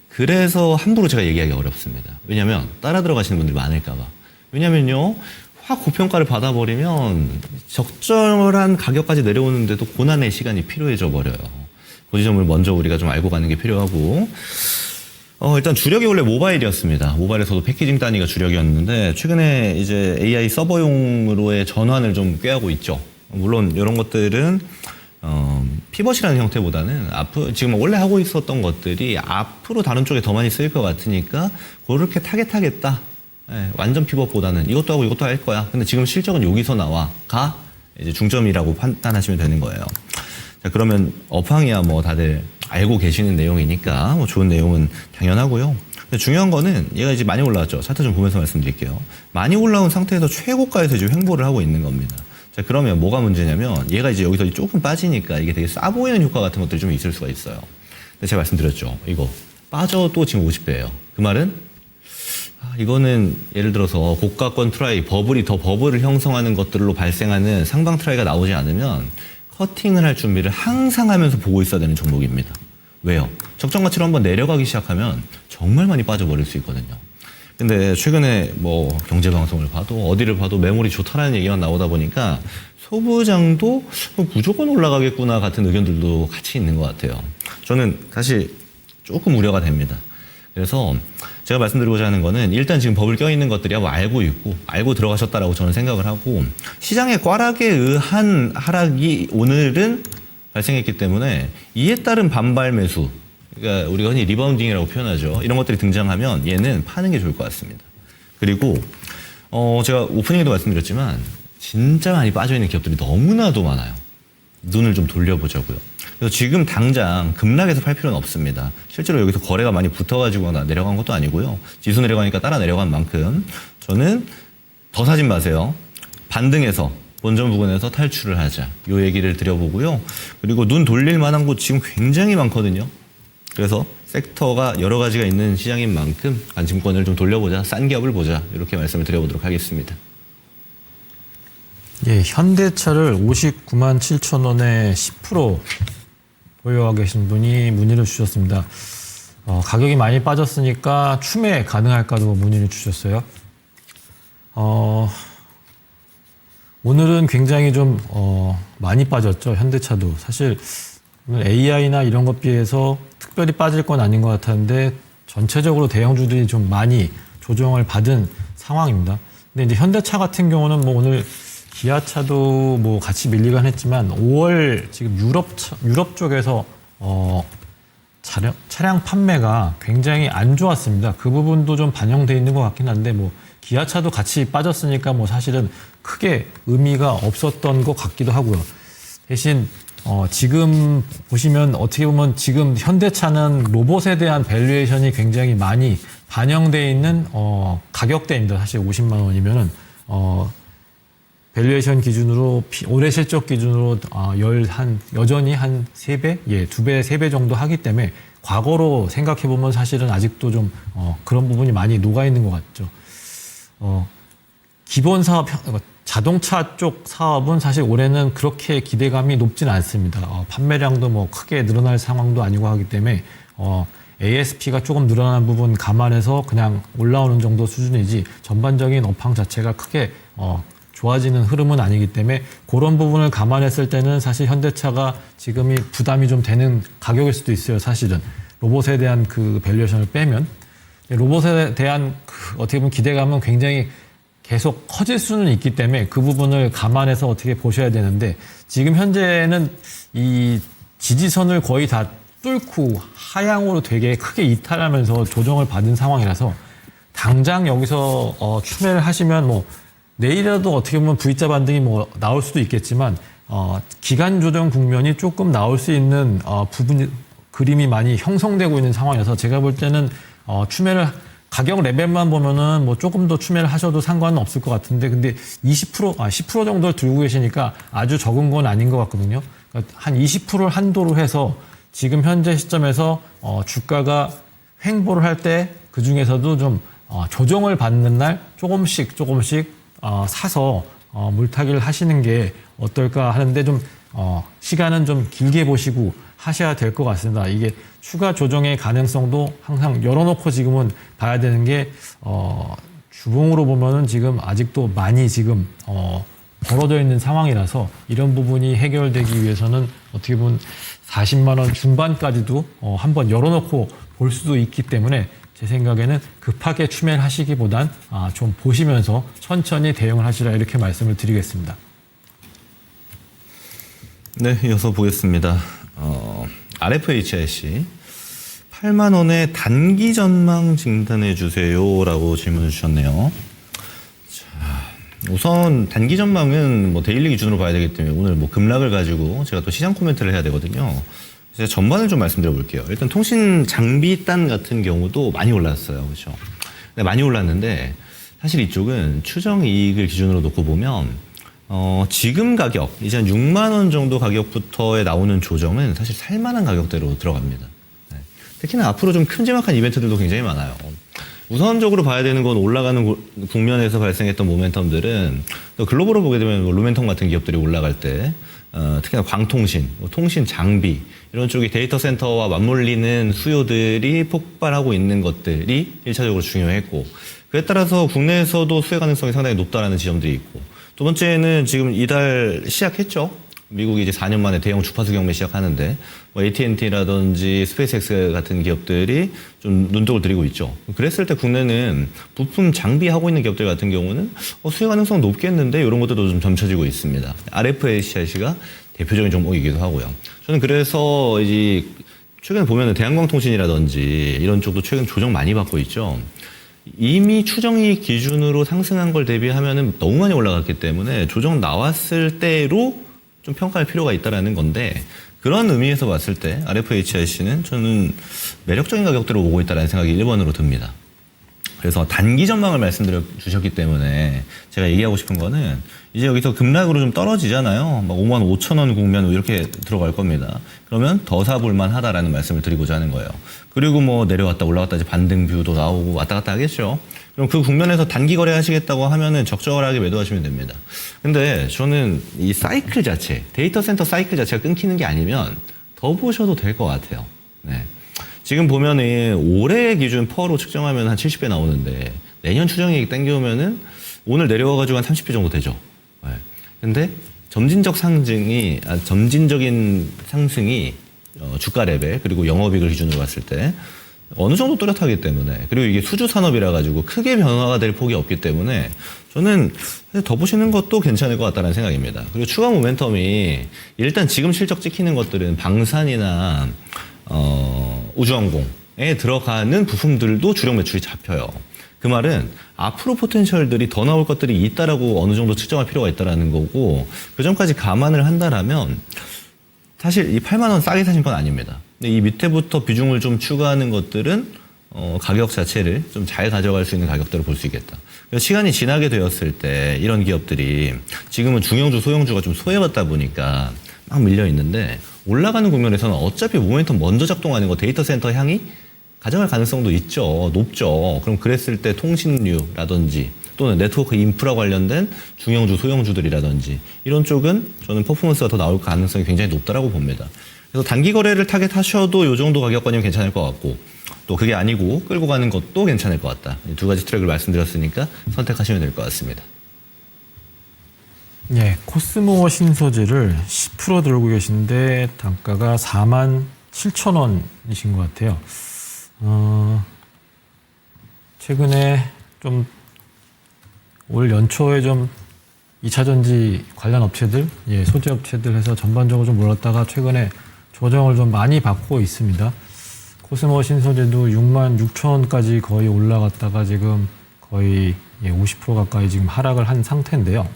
Speaker 1: 그래서 함부로 제가 얘기하기 어렵습니다. 왜냐면 따라 들어가시는 분들이 많을까 봐. 왜냐면요. 확 고평가를 받아버리면 적절한 가격까지 내려오는데도 고난의 시간이 필요해져 버려요. 그 지점을 먼저 우리가 좀 알고 가는 게 필요하고 일단 주력이 원래 모바일이었습니다. 모바일에서도 패키징 단위가 주력이었는데 최근에 이제 AI 서버용으로의 전환을 좀 꾀하고 있죠. 물론 이런 것들은 피벗이라는 형태보다는 지금 원래 하고 있었던 것들이 앞으로 다른 쪽에 더 많이 쓰일 것 같으니까 그렇게 타겟하겠다. 완전 피벗보다는 이것도 하고 이것도 할 거야. 근데 지금 실적은 여기서 나와가 이제 중점이라고 판단하시면 되는 거예요. 자, 그러면 업황이야 뭐 다들 알고 계시는 내용이니까 뭐 좋은 내용은 당연하고요. 근데 중요한 거는 얘가 이제 많이 올라왔죠. 차트 좀 보면서 말씀드릴게요. 많이 올라온 상태에서 최고가에서 지금 횡보를 하고 있는 겁니다. 자, 그러면 뭐가 문제냐면 얘가 이제 여기서 조금 빠지니까 이게 되게 싸 보이는 효과 같은 것들이 좀 있을 수가 있어요. 근데 제가 말씀드렸죠. 이거 빠져도 지금 50배예요. 그 말은 이거는 예를 들어서 고가권 트라이, 버블이 더 버블을 형성하는 것들로 발생하는 상방 트라이가 나오지 않으면 커팅을 할 준비를 항상 하면서 보고 있어야 되는 종목입니다. 왜요? 적정 가치로 한번 내려가기 시작하면 정말 많이 빠져버릴 수 있거든요. 근데 최근에 뭐 경제방송을 봐도 어디를 봐도 매물이 좋다라는 얘기만 나오다 보니까 소부장도 무조건 올라가겠구나 같은 의견들도 같이 있는 것 같아요. 저는 사실 조금 우려가 됩니다. 그래서 제가 말씀드리고자 하는 거는 일단 지금 버블 껴있는 것들이야 뭐 알고 있고 알고 들어가셨다라고 저는 생각을 하고 시장의 꽈락에 의한 하락이 오늘은 발생했기 때문에 이에 따른 반발 매수, 그러니까 우리가 흔히 리바운딩이라고 표현하죠. 이런 것들이 등장하면 얘는 파는 게 좋을 것 같습니다. 그리고 제가 오프닝에도 말씀드렸지만 진짜 많이 빠져있는 기업들이 너무나도 많아요. 눈을 좀 돌려보자고요. 그래서 지금 당장 급락해서 팔 필요는 없습니다. 실제로 여기서 거래가 많이 붙어가지고 내려간 것도 아니고요. 지수 내려가니까 따라 내려간 만큼 저는 더 사지 마세요. 반등해서 본전 부근에서 탈출을 하자. 요 얘기를 드려보고요. 그리고 눈 돌릴 만한 곳 지금 굉장히 많거든요. 그래서 섹터가 여러 가지가 있는 시장인 만큼 관심권을 좀 돌려보자. 싼 기업을 보자. 이렇게 말씀을 드려보도록 하겠습니다.
Speaker 2: 예, 현대차를 59만 7천 원에 10% 보유하고 계신 분이 문의를 주셨습니다. 가격이 많이 빠졌으니까 추매 가능할까도 문의를 주셨어요. 오늘은 굉장히 좀 많이 빠졌죠. 현대차도. 사실 AI나 이런 것 비해서 특별히 빠질 건 아닌 것 같았는데 전체적으로 대형주들이 좀 많이 조정을 받은 상황입니다. 근데 이제 현대차 같은 경우는 뭐 오늘 기아차도 뭐 같이 밀리긴 했지만 5월 지금 유럽 쪽에서 차량 판매가 굉장히 안 좋았습니다. 그 부분도 좀 반영돼 있는 것 같긴 한데 뭐 기아차도 같이 빠졌으니까 뭐 사실은 크게 의미가 없었던 것 같기도 하고요. 대신 지금 보시면 어떻게 보면 지금 현대차는 로봇에 대한 밸류에이션이 굉장히 많이 반영돼 있는 가격대입니다. 사실 50만 원이면은 밸류에이션 기준으로 올해 실적 기준으로 여전히 한 3배, 2배, 3배 정도 하기 때문에 과거로 생각해 보면 사실은 아직도 좀 그런 부분이 많이 녹아 있는 것 같죠. 기본 사업, 자동차 쪽 사업은 사실 올해는 그렇게 기대감이 높지는 않습니다. 판매량도 뭐 크게 늘어날 상황도 아니고 하기 때문에 ASP가 조금 늘어난 부분 감안해서 그냥 올라오는 정도 수준이지 전반적인 업황 자체가 크게 좋아지는 흐름은 아니기 때문에 그런 부분을 감안했을 때는 사실 현대차가 지금이 부담이 좀 되는 가격일 수도 있어요. 사실은 로봇에 대한 그 밸류에이션을 빼면 로봇에 대한 어떻게 보면 기대감은 굉장히 계속 커질 수는 있기 때문에 그 부분을 감안해서 어떻게 보셔야 되는데 지금 현재는 이 지지선을 거의 다 뚫고 하향으로 되게 크게 이탈하면서 조정을 받은 상황이라서 당장 여기서 추매를 하시면 뭐 내일이라도 어떻게 보면 V자 반등이 뭐 나올 수도 있겠지만 기간 조정 국면이 조금 나올 수 있는 그림이 많이 형성되고 있는 상황이라서 제가 볼 때는 추매를 가격 레벨만 보면은 뭐 조금 더 추매를 하셔도 상관은 없을 것 같은데 근데 10% 정도를 들고 계시니까 아주 적은 건 아닌 것 같거든요. 그러니까 한 20%를 한도로 해서 지금 현재 시점에서 주가가 횡보를 할 때 그 중에서도 좀 조정을 받는 날 조금씩 사서 물타기를 하시는 게 어떨까 하는데 좀 시간은 좀 길게 보시고 하셔야 될 것 같습니다. 이게 추가 조정의 가능성도 항상 열어놓고 지금은 봐야 되는 게 주봉으로 보면은 지금 아직도 많이 지금 벌어져 있는 상황이라서 이런 부분이 해결되기 위해서는 어떻게 보면 40만 원 중반까지도 한번 열어놓고 볼 수도 있기 때문에 제 생각에는 급하게 추매를 하시기보단 좀 보시면서 천천히 대응을 하시라 이렇게 말씀을 드리겠습니다.
Speaker 1: 네, 이어서 보겠습니다. RFHIC 8만 원의 단기 전망 진단해 주세요라고 질문을 주셨네요. 자, 우선 단기 전망은 뭐 데일리 기준으로 봐야 되기 때문에 오늘 뭐 급락을 가지고 제가 또 시장 코멘트를 해야 되거든요. 제가 전반을 좀 말씀드려 볼게요. 일단 통신 장비 단 같은 경우도 많이 올랐어요. 그렇죠? 네, 많이 올랐는데 사실 이쪽은 추정 이익을 기준으로 놓고 보면 지금 가격, 이제 한 6만 원 정도 가격부터에 나오는 조정은 사실 살만한 가격대로 들어갑니다. 네. 특히나 앞으로 좀 큼지막한 이벤트들도 굉장히 많아요. 우선적으로 봐야 되는 건 올라가는 국면에서 발생했던 모멘텀들은 또 글로벌로 보게 되면 뭐 루멘통 같은 기업들이 올라갈 때 특히나 광통신, 통신 장비 이런 쪽이 데이터 센터와 맞물리는 수요들이 폭발하고 있는 것들이 1차적으로 중요했고 그에 따라서 국내에서도 수혜 가능성이 상당히 높다라는 지점들이 있고 두 번째는 지금 이달 시작했죠. 미국이 이제 4년 만에 대형 주파수 경매 시작하는데 뭐 AT&T라든지 스페이스X 같은 기업들이 좀 눈독을 들이고 있죠. 그랬을 때 국내는 부품 장비하고 있는 기업들 같은 경우는 수혜 가능성 높겠는데 이런 것들도 좀 점쳐지고 있습니다. RFACI가 대표적인 종목이기도 하고요. 저는 그래서 이제 최근에 보면은 대한광통신이라든지 이런 쪽도 최근 조정 많이 받고 있죠. 이미 추정이 기준으로 상승한 걸 대비하면은 너무 많이 올라갔기 때문에 조정 나왔을 때로 좀 평가할 필요가 있다라는 건데 그런 의미에서 봤을 때 RFHIC는 저는 매력적인 가격대로 오고 있다는 생각이 1번으로 듭니다. 그래서 단기 전망을 말씀드려 주셨기 때문에 제가 얘기하고 싶은 거는 이제 여기서 급락으로 좀 떨어지잖아요. 막 55,000원 국면 이렇게 들어갈 겁니다. 그러면 더 사볼만 하다라는 말씀을 드리고자 하는 거예요. 그리고 뭐 내려왔다 올라갔다 이제 반등 뷰도 나오고 왔다 갔다 하겠죠. 그럼 그 국면에서 단기 거래 하시겠다고 하면은 적절하게 매도하시면 됩니다. 근데 저는 이 사이클 자체, 데이터 센터 사이클 자체가 끊기는 게 아니면 더 보셔도 될 것 같아요. 네. 지금 보면은 올해 기준 퍼로 측정하면 한 70배 나오는데 내년 추정액 땡겨오면은 오늘 내려와가지고 한 30배 정도 되죠. 네. 근데 점진적인 상승이 주가 레벨 그리고 영업이익을 기준으로 봤을 때 어느 정도 뚜렷하기 때문에 그리고 이게 수주 산업이라 가지고 크게 변화가 될 폭이 없기 때문에 저는 더 보시는 것도 괜찮을 것 같다는 생각입니다. 그리고 추가 모멘텀이 일단 지금 실적 찍히는 것들은 방산이나 우주항공에 들어가는 부품들도 주력 매출이 잡혀요. 그 말은 앞으로 포텐셜들이 더 나올 것들이 있다라고 어느 정도 측정할 필요가 있다라는 거고 그 점까지 감안을 한다라면 사실 이 8만 원 싸게 사신 건 아닙니다. 근데 이 밑에부터 비중을 좀 추가하는 것들은 가격 자체를 좀 잘 가져갈 수 있는 가격대로 볼 수 있겠다. 시간이 지나게 되었을 때 이런 기업들이 지금은 중형주, 소형주가 좀 소외받다 보니까 막 밀려 있는데 올라가는 국면에서는 어차피 모멘텀 먼저 작동하는 거 데이터 센터 향이 가져갈 가능성도 있죠. 높죠. 그럼 그랬을 때 통신류라든지 또는 네트워크 인프라 관련된 중형주, 소형주들이라든지 이런 쪽은 저는 퍼포먼스가 더 나올 가능성이 굉장히 높다라고 봅니다. 그래서 단기 거래를 타겟하셔도 이 정도 가격권이면 괜찮을 것 같고 또 그게 아니고 끌고 가는 것도 괜찮을 것 같다. 이 두 가지 트랙을 말씀드렸으니까 선택하시면 될 것 같습니다.
Speaker 2: 예, 코스모 신소재를 10% 들고 계신데 단가가 47,000원이신 것 같아요. 최근에 좀 올 연초에 좀 2차전지 관련 업체들, 예, 소재 업체들 해서 전반적으로 좀 올랐다가 최근에 조정을 좀 많이 받고 있습니다. 코스모 신소재도 66,000원까지 거의 올라갔다가 지금 거의 50% 가까이 지금 하락을 한 상태인데요.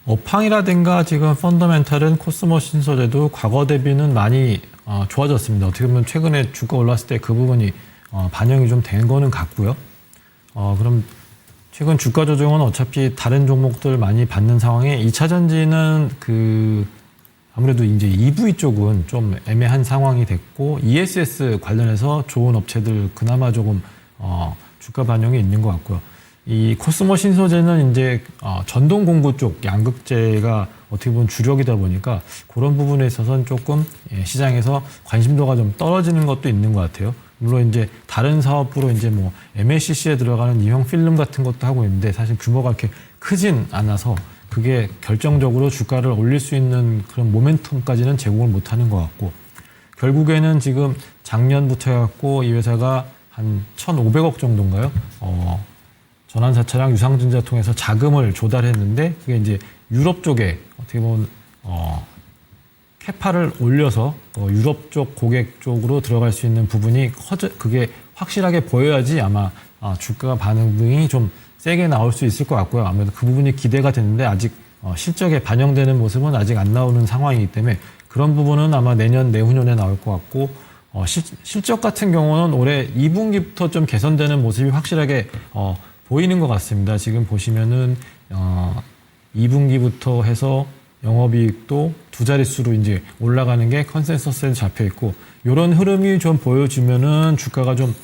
Speaker 2: 업황이라든가 지금 펀더멘탈은 코스모 신소재도 과거 대비는 많이 좋아졌습니다. 어떻게 보면 최근에 주가 올랐을 때 그 부분이 반영이 좀 된 거는 같고요. 그럼 최근 주가 조정은 어차피 다른 종목들 많이 받는 상황에 2차 전지는 아무래도 이제 EV 쪽은 좀 애매한 상황이 됐고 ESS 관련해서 좋은 업체들 그나마 조금 주가 반영이 있는 것 같고요. 이 코스모 신소재는 이제 전동 공구 쪽 양극재가 어떻게 보면 주력이다 보니까 그런 부분에 있어서는 조금 시장에서 관심도가 좀 떨어지는 것도 있는 것 같아요. 물론 이제 다른 사업부로 이제 뭐 MLCC에 들어가는 이형 필름 같은 것도 하고 있는데 사실 규모가 이렇게 크진 않아서 그게 결정적으로 주가를 올릴 수 있는 그런 모멘텀까지는 제공을 못하는 것 같고 결국에는 지금 작년부터 해갖고 이 회사가 한 1,500억 정도인가요? 전환사차랑 유상증자 통해서 자금을 조달했는데 그게 이제 유럽 쪽에 어떻게 보면 캐파를 올려서 유럽 쪽 고객 쪽으로 들어갈 수 있는 부분이 그게 확실하게 보여야지 아마 주가 반응이 좀 세게 나올 수 있을 것 같고요. 아무래도 그 부분이 기대가 됐는데 아직 실적에 반영되는 모습은 아직 안 나오는 상황이기 때문에 그런 부분은 아마 내년, 내후년에 나올 것 같고 실적 같은 경우는 올해 2분기부터 좀 개선되는 모습이 확실하게 보이는 것 같습니다. 지금 보시면은 2분기부터 해서 영업이익도 두 자릿수로 이제 올라가는 게 컨센서스에 잡혀 있고 이런 흐름이 좀 보여주면은 주가가 좀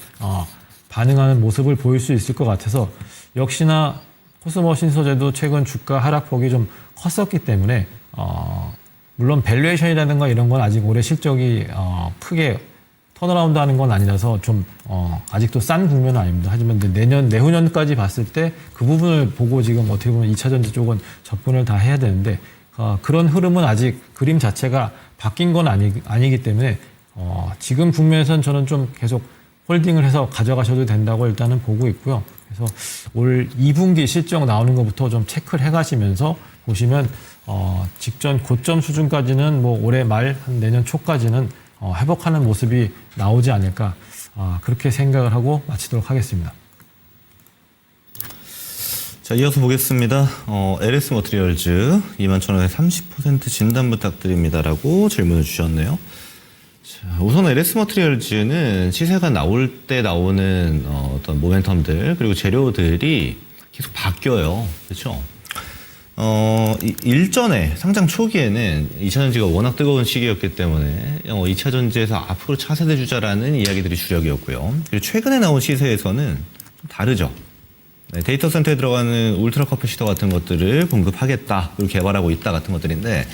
Speaker 2: 반응하는 모습을 보일 수 있을 것 같아서 역시나 코스모 신소재도 최근 주가 하락폭이 좀 컸었기 때문에 물론 밸류에이션이라든가 이런 건 아직 올해 실적이 크게 턴어라운드 하는 건 아니라서 좀 아직도 싼 국면은 아닙니다. 하지만 내년 내후년까지 봤을 때 그 부분을 보고 지금 어떻게 보면 2차 전지 쪽은 접근을 다 해야 되는데 그런 흐름은 아직 그림 자체가 바뀐 건 아니기 때문에 지금 국면에서는 저는 좀 계속 홀딩을 해서 가져가셔도 된다고 일단은 보고 있고요. 그래서 올 2분기 실적 나오는 것부터 좀 체크를 해가시면서 보시면 직전 고점 수준까지는 뭐 올해 말 한 내년 초까지는 회복하는 모습이 나오지 않을까 그렇게 생각을 하고 마치도록 하겠습니다.
Speaker 1: 자, 이어서 보겠습니다. LS 머티리얼즈 21,000원에 30% 진단 부탁드립니다라고 질문을 주셨네요. 자, 우선 LS 머티리얼즈는 시세가 나올 때 나오는 어떤 모멘텀들 그리고 재료들이 계속 바뀌어요. 그렇죠? 일전에 상장 초기에는 2차 전지가 워낙 뜨거운 시기였기 때문에 2차 전지에서 앞으로 차세대 주자라는 이야기들이 주력이었고요. 그리고 최근에 나온 시세에서는 좀 다르죠. 네, 데이터 센터에 들어가는 울트라 커피시터 같은 것들을 공급하겠다, 그리고 개발하고 있다 같은 것들인데,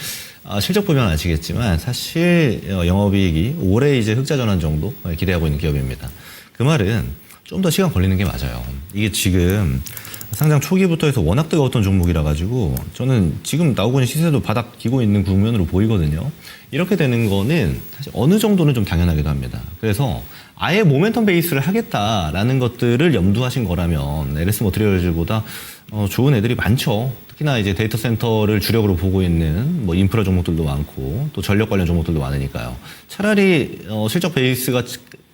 Speaker 1: 실적 보면 아시겠지만, 사실, 영업이익이 올해 이제 흑자 전환 정도 기대하고 있는 기업입니다. 그 말은 좀 더 시간 걸리는 게 맞아요. 이게 지금 상장 초기부터 해서 워낙 뜨거웠던 종목이라 가지고, 저는 지금 나오고 있는 시세도 바닥 기고 있는 국면으로 보이거든요. 이렇게 되는 거는 사실 어느 정도는 좀 당연하기도 합니다. 그래서 아예 모멘텀 베이스를 하겠다라는 것들을 염두하신 거라면 LS 머티리얼즈보다 좋은 애들이 많죠. 특히나 이제 데이터 센터를 주력으로 보고 있는 뭐 인프라 종목들도 많고 또 전력 관련 종목들도 많으니까요. 차라리 실적 베이스가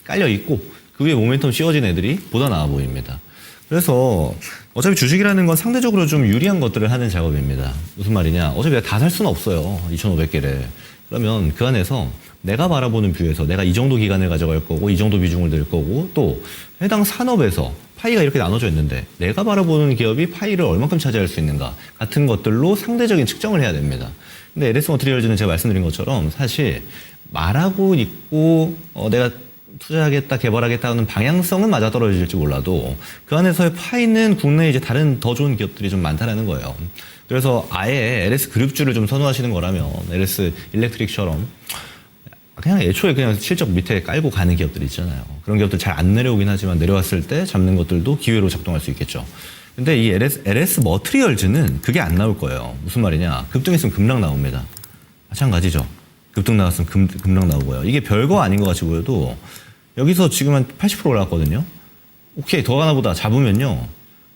Speaker 1: 깔려 있고 그 위에 모멘텀 씌워진 애들이 보다 나아 보입니다. 그래서 어차피 주식이라는 건 상대적으로 좀 유리한 것들을 하는 작업입니다. 무슨 말이냐? 어차피 내가 다 살 수는 없어요. 2,500개를. 그러면 그 안에서 내가 바라보는 뷰에서 내가 이 정도 기간을 가져갈 거고 이 정도 비중을 들 거고 또 해당 산업에서 파이가 이렇게 나눠져 있는데 내가 바라보는 기업이 파이를 얼만큼 차지할 수 있는가 같은 것들로 상대적인 측정을 해야 됩니다. 근데 LS 머티리얼즈는 제가 말씀드린 것처럼 사실 말하고 있고 내가 투자하겠다, 개발하겠다 하는 방향성은 맞아떨어질지 몰라도 그 안에서의 파이는 국내에 이제 다른 더 좋은 기업들이 좀 많다라는 거예요. 그래서 아예 LS 그룹주를 좀 선호하시는 거라면 LS 일렉트릭처럼 그냥 애초에 그냥 실적 밑에 깔고 가는 기업들 있잖아요. 그런 기업들 잘 안 내려오긴 하지만 내려왔을 때 잡는 것들도 기회로 작동할 수 있겠죠. 근데 이 LS 머티리얼즈는 그게 안 나올 거예요. 무슨 말이냐? 급등했으면 급락 나옵니다. 마찬가지죠. 급등 나왔으면 급락 나오고요. 이게 별거 아닌 것 같이 보여도 여기서 지금 한 80% 올라왔거든요. 오케이, 더 가나 보다 잡으면요.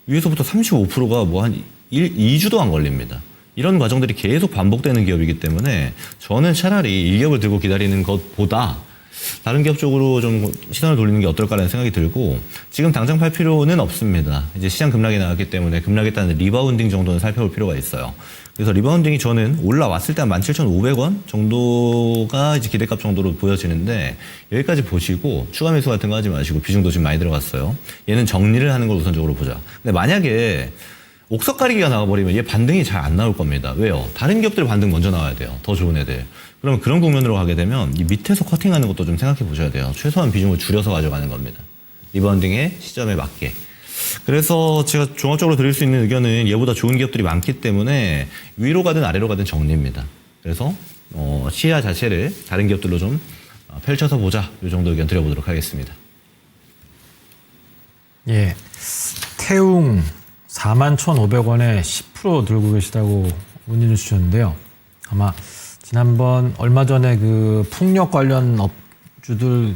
Speaker 1: 위에서부터 35%가 뭐 한 2주도 안 걸립니다. 이런 과정들이 계속 반복되는 기업이기 때문에 저는 차라리 이 기업을 들고 기다리는 것보다 다른 기업 쪽으로 좀 시선을 돌리는 게 어떨까라는 생각이 들고 지금 당장 팔 필요는 없습니다. 이제 시장 급락이 나왔기 때문에 급락에 따른 리바운딩 정도는 살펴볼 필요가 있어요. 그래서 리바운딩이 저는 올라왔을 때 한 17,500원 정도가 이제 기대값 정도로 보여지는데 여기까지 보시고 추가 매수 같은 거 하지 마시고 비중도 지금 많이 들어갔어요. 얘는 정리를 하는 걸 우선적으로 보자. 근데 만약에 옥석 가리기가 나와버리면 얘 반등이 잘 안 나올 겁니다. 왜요? 다른 기업들 반등 먼저 나와야 돼요. 더 좋은 애들. 그러면 그런 국면으로 가게 되면 이 밑에서 커팅하는 것도 좀 생각해 보셔야 돼요. 최소한 비중을 줄여서 가져가는 겁니다. 리바운딩의 시점에 맞게. 그래서 제가 종합적으로 드릴 수 있는 의견은 얘보다 좋은 기업들이 많기 때문에 위로 가든 아래로 가든 정리입니다. 그래서 시야 자체를 다른 기업들로 좀 펼쳐서 보자. 이 정도 의견 드려보도록 하겠습니다.
Speaker 2: 예, 태웅 41,500원에 10% 들고 계시다고 문의를 주셨는데요. 아마 지난번 얼마 전에 그 풍력 관련 업주들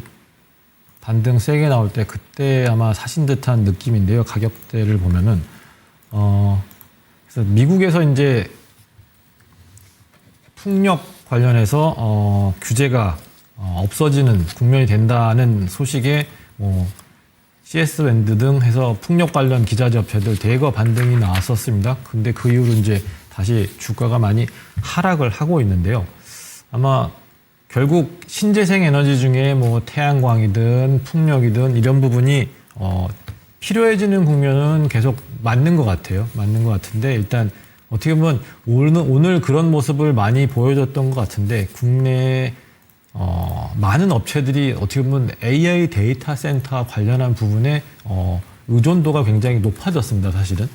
Speaker 2: 반등 세게 나올 때 그때 아마 사신 듯한 느낌인데요. 가격대를 보면은 그래서 미국에서 이제 풍력 관련해서 규제가 없어지는 국면이 된다는 소식에 CS 밴드 등 해서 풍력 관련 기자재 업체들 대거 반등이 나왔었습니다. 근데 그 이후로 이제 다시 주가가 많이 하락을 하고 있는데요. 아마 결국 신재생 에너지 중에 뭐 태양광이든 풍력이든 이런 부분이 필요해지는 국면은 계속 맞는 것 같아요. 맞는 것 같은데 일단 어떻게 보면 오늘 그런 모습을 많이 보여줬던 것 같은데 국내 많은 업체들이 어떻게 보면 AI 데이터 센터 관련한 부분에 의존도가 굉장히 높아졌습니다. 사실은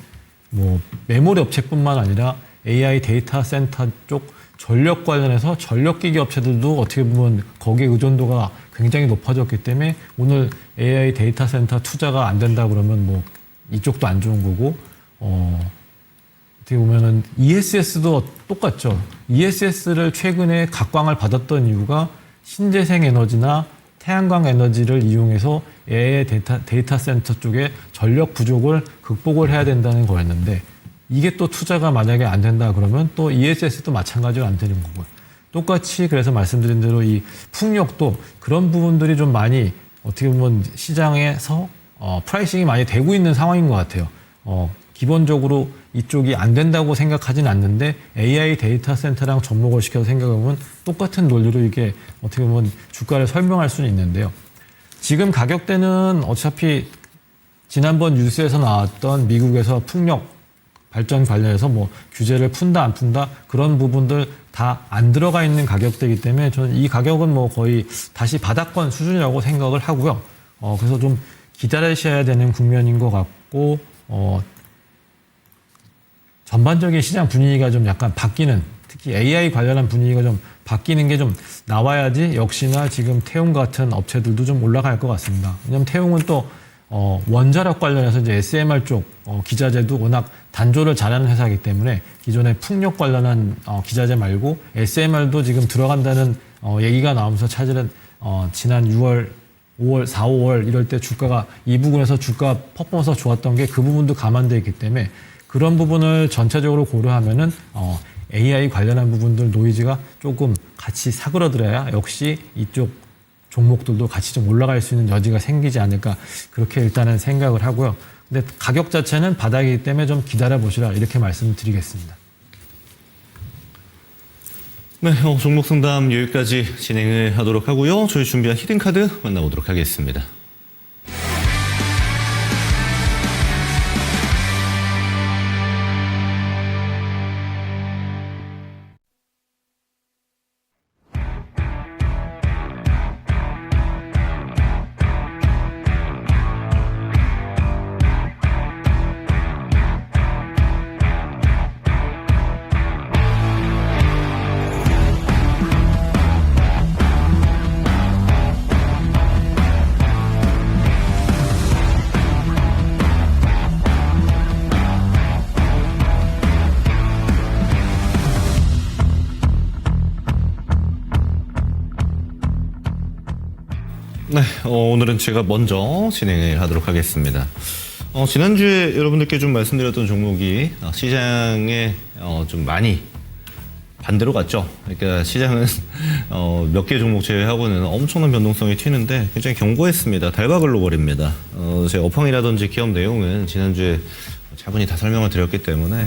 Speaker 2: 뭐 메모리 업체뿐만 아니라 AI 데이터 센터 쪽 전력 관련해서 전력기기 업체들도 어떻게 보면 거기에 의존도가 굉장히 높아졌기 때문에 오늘 AI 데이터 센터 투자가 안 된다 그러면 뭐 이쪽도 안 좋은 거고 어떻게 보면은 ESS도 똑같죠. ESS를 최근에 각광을 받았던 이유가 신재생 에너지나 태양광 에너지를 이용해서 AI 데이터 센터 쪽에 전력 부족을 극복을 해야 된다는 거였는데 이게 또 투자가 만약에 안 된다 그러면 또 ESS도 마찬가지로 안 되는 거고요. 똑같이 그래서 말씀드린 대로 이 풍력도 그런 부분들이 좀 많이 어떻게 보면 시장에서 프라이싱이 많이 되고 있는 상황인 것 같아요. 기본적으로 이쪽이 안 된다고 생각하진 않는데 AI 데이터 센터랑 접목을 시켜서 생각하면 똑같은 논리로 이게 어떻게 보면 주가를 설명할 수는 있는데요. 지금 가격대는 어차피 지난번 뉴스에서 나왔던 미국에서 풍력 발전 관련해서 뭐 규제를 푼다 안 푼다 그런 부분들 다 안 들어가 있는 가격대이기 때문에 저는 이 가격은 뭐 거의 다시 바닥권 수준이라고 생각을 하고요. 그래서 좀 기다리셔야 되는 국면인 것 같고 전반적인 시장 분위기가 좀 약간 바뀌는 특히 AI 관련한 분위기가 좀 바뀌는 게 좀 나와야지 역시나 지금 태용 같은 업체들도 좀 올라갈 것 같습니다. 왜냐하면 태용은 또 원자력 관련해서 이제 SMR 쪽 기자재도 워낙 단조를 잘하는 회사이기 때문에 기존에 풍력 관련한 기자재 말고 SMR도 지금 들어간다는 얘기가 나오면서 사실은 지난 6월, 5월, 4, 5월 이럴 때 주가가 이 부분에서 주가 퍼포먼스가 좋았던 게 그 부분도 감안되어 있기 때문에 그런 부분을 전체적으로 고려하면은 AI 관련한 부분들 노이즈가 조금 같이 사그러들어야 역시 이쪽 종목들도 같이 좀 올라갈 수 있는 여지가 생기지 않을까 그렇게 일단은 생각을 하고요. 근데 가격 자체는 바닥이기 때문에 좀 기다려 보시라 이렇게 말씀을 드리겠습니다.
Speaker 1: 네, 종목 상담 여기까지 진행을 하도록 하고요. 저희 준비한 히든카드 만나보도록 하겠습니다. 네, 오늘은 제가 먼저 진행을 하도록 하겠습니다. 지난주에 여러분들께 좀 말씀드렸던 종목이 시장에 좀 많이 반대로 갔죠. 그러니까 시장은 몇 개 종목 제외하고는 엄청난 변동성이 튀는데 굉장히 견고했습니다. 달바글로벌입니다. 제 업황이라든지 기업 내용은 지난주에 차분히 다 설명을 드렸기 때문에